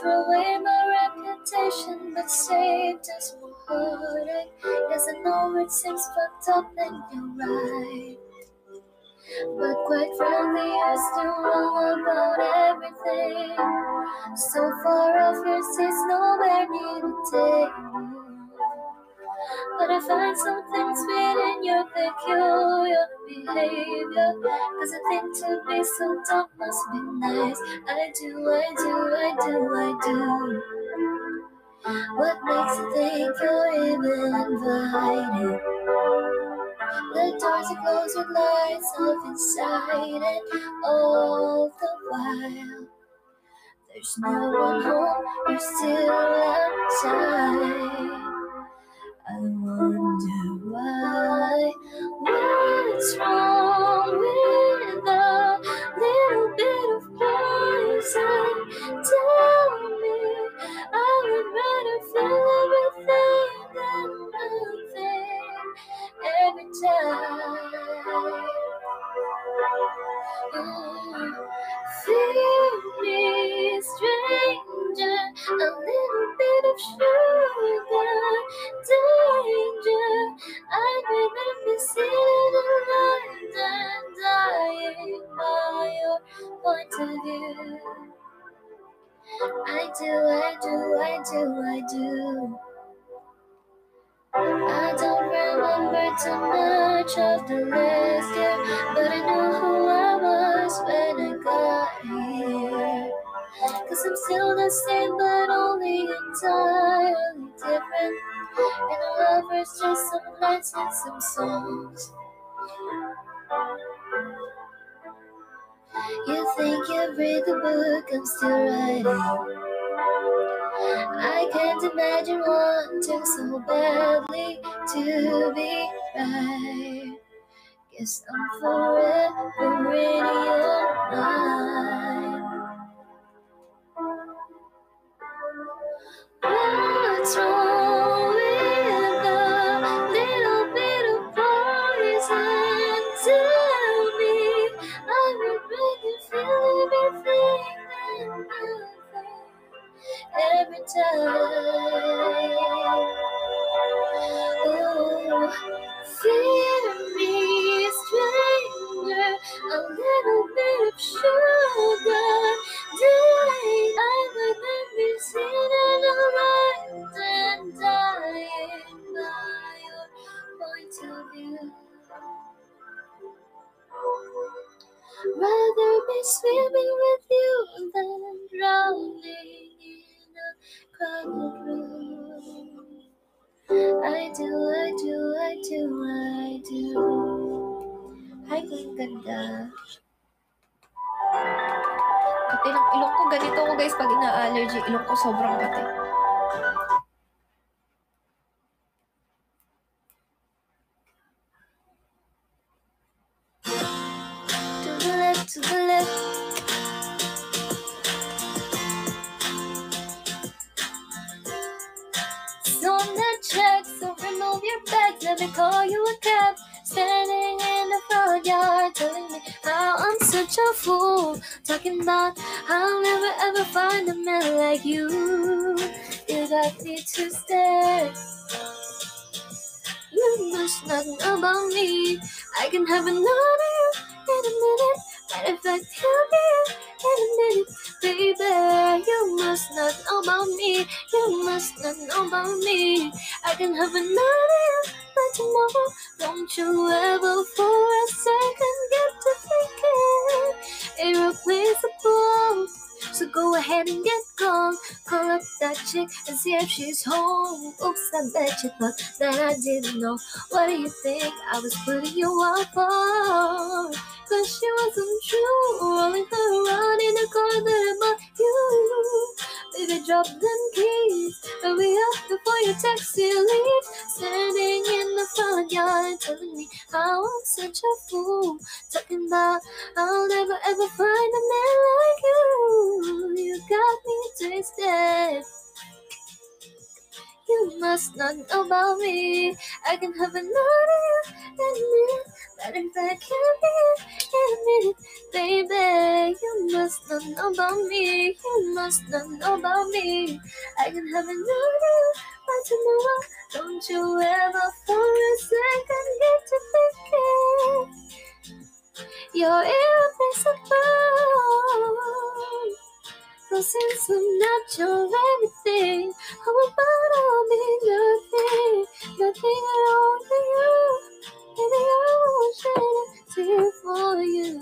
[SPEAKER 1] Throw away my reputation, but saved us more heartache. Yes, I know it seems fucked up, and you're right. But quite frankly, you're still wrong about everything. So far off your seats, nowhere near the table. But I find something sweet in your peculiar behavior. 'Cause I think to be so dumb must be nice. I do. What makes you think you're even invited? The doors are closed with lights off inside, and all the while there's no one home, you're still outside. I wonder why. What's wrong with a little bit of poison? Tell me. I would rather feel everything than nothing every time. Feel me, stranger, a little bit of sugar, danger. I'd rather be sitting alive than dying by your point of view. I do. I don't remember too much of the last year, but I know who I was when I got here. 'Cause I'm still the same, but only entirely different. And a lover's just some nights and some songs. You think you've read the book I'm still writing. I can't imagine wanting so badly to be right. Guess I'm forever in your mind. What's wrong with a little bit of poison? Tell me I would make you feel everything and nothing every time. Oh, fear me, stranger, a little bit of sugar. Dying, I would not be seen and alright and dying by your point of view. Rather be swimming with you than drowning in a crowded room. I do. Hi, Queen Ganda. Kati ng ilong ko. Ganito ko guys pag ina-allergy. Ilong ko sobrang kati. To the left, to the left. So on that check, so remove your bags. Let me call you a cab. Standing in the front yard, telling me how I'm such a fool. Talking about I'll never ever find a man like you. You got me twisted. You must not know about me. I can have another in a minute. Matter of fact, he'll be in a minute. Baby, you must not know about me. You must not know about me. I can have another by tomorrow. Don't you ever for a second get to thinking irreplaceable. So go ahead and get gone. Call up that chick and see if she's home. Oops, I bet you thought that I didn't know. What do you think I was putting you up for? Cause she wasn't true. Rolling her around in a car that I bought you. Baby, drop them keys. Hurry up before your taxi leaves. Standing in the front yard telling me how I'm such a fool. Talking about I'll never ever find a man like you. You got me twisted. You must not know about me. I can have another in a minute. But if I can't be in a minute, baby, you must not know about me. You must not know about me. I can have another by tomorrow. Don't you ever for a second get to thinking you're irreplaceable. So since I'm not your everything, how about I'll be nothing, nothing at all to you. Baby, I won't shed a tear for you.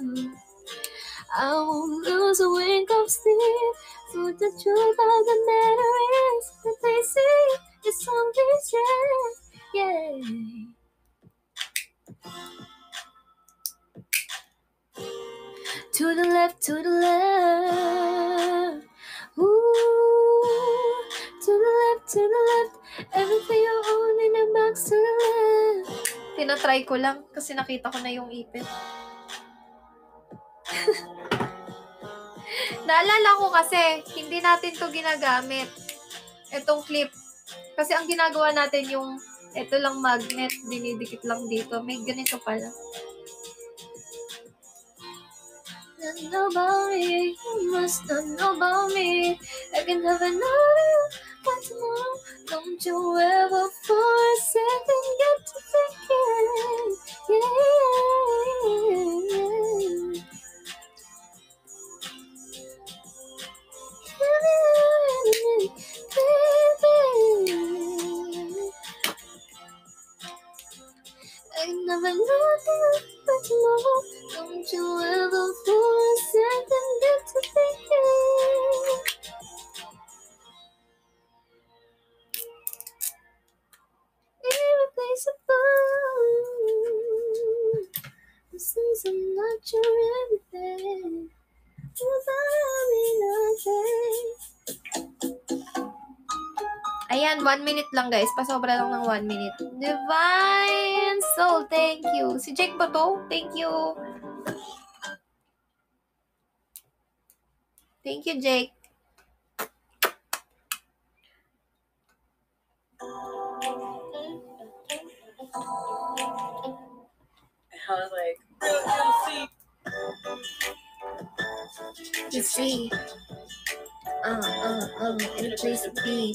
[SPEAKER 1] I won't lose a wink of sleep. So the truth of the matter is that they say it's always yeah. To the left, to the left. Ooh, to the left, to the left. Everything you own in a box to the left. Tinatry ko lang kasi nakita ko na yung ipin. Naalala ko kasi, hindi natin to ginagamit. Itong clip. Kasi ang ginagawa natin yung, ito lang magnet, dinidikit lang dito. May ganito pala. Not know about me, you must not know about me. I can have another one tomorrow. Don't you ever for a second get to thinking, I never know but tomorrow. Don't you ever for a second get to thinking irreplaceable. Since I'm not your everything, without me nothing.
[SPEAKER 3] Ayan, 1 minute lang guys. Pasobra lang ng 1 minute. Divine Soul, thank you. Si Jake ba to? Thank you. Thank you, Jake.
[SPEAKER 2] I was like,
[SPEAKER 3] You see. In a place of be.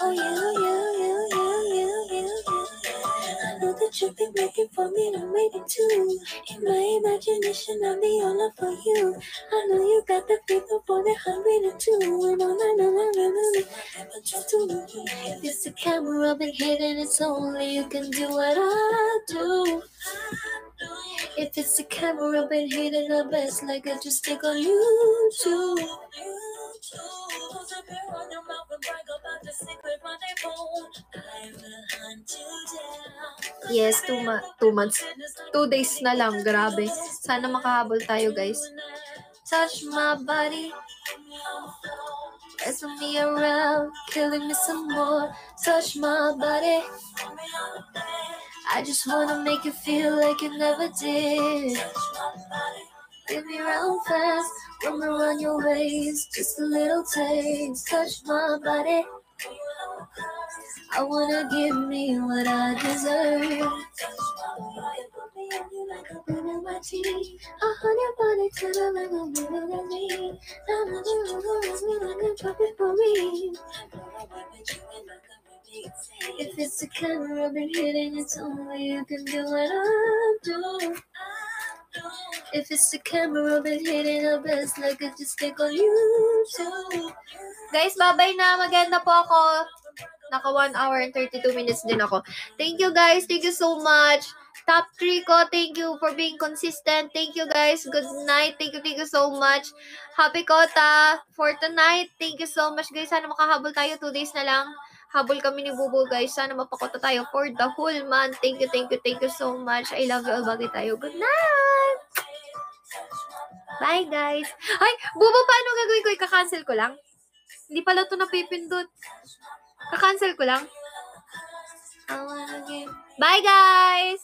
[SPEAKER 1] Oh yeah. I know that you've been waiting for me to make it too. In my imagination, I'll be all up for you. I know you got the people for the hungry to too. And all I but just to me. If it's the camera been hidden, it's only you can do what I do. If it's the camera been hidden, I best like I just stick on YouTube.
[SPEAKER 3] Yes, 2 months. 2 days na lang. Grabe. Sana makahabol tayo, guys. Touch my body. Pressing me around. Killing me some more. Touch my body. I just wanna make you feel like you never did. Give me round fast. Run around your waist. Just a little taste. Touch my body. I wanna give me what I deserve. I hold your body till I like a little of me. I'm a little like a puppet for me. If it's the camera been hitting, it's only you can do what I do. If it's the camera been hitting, I best like I just stick on YouTube. Guys, bye-bye na. Maganda po ako. Naka 1 hour and 32 minutes din ako. Thank you guys. Thank you so much. Top 3 ko. Thank you for being consistent. Thank you guys. Good night. Thank you so much. Happy Kota for tonight. Thank you so much guys. Sana makahabol tayo. 2 days na lang. Habol kami ni Bubo guys. Sana mapakota tayo for the whole month. Thank you so much. I love you all. Bagay tayo. Good night. Bye guys. Ay, Bubo, paano gagawin ko? Ika-cancel ko lang? Hindi pala ito napipindot. Ka-cancel ko lang. Bye, guys!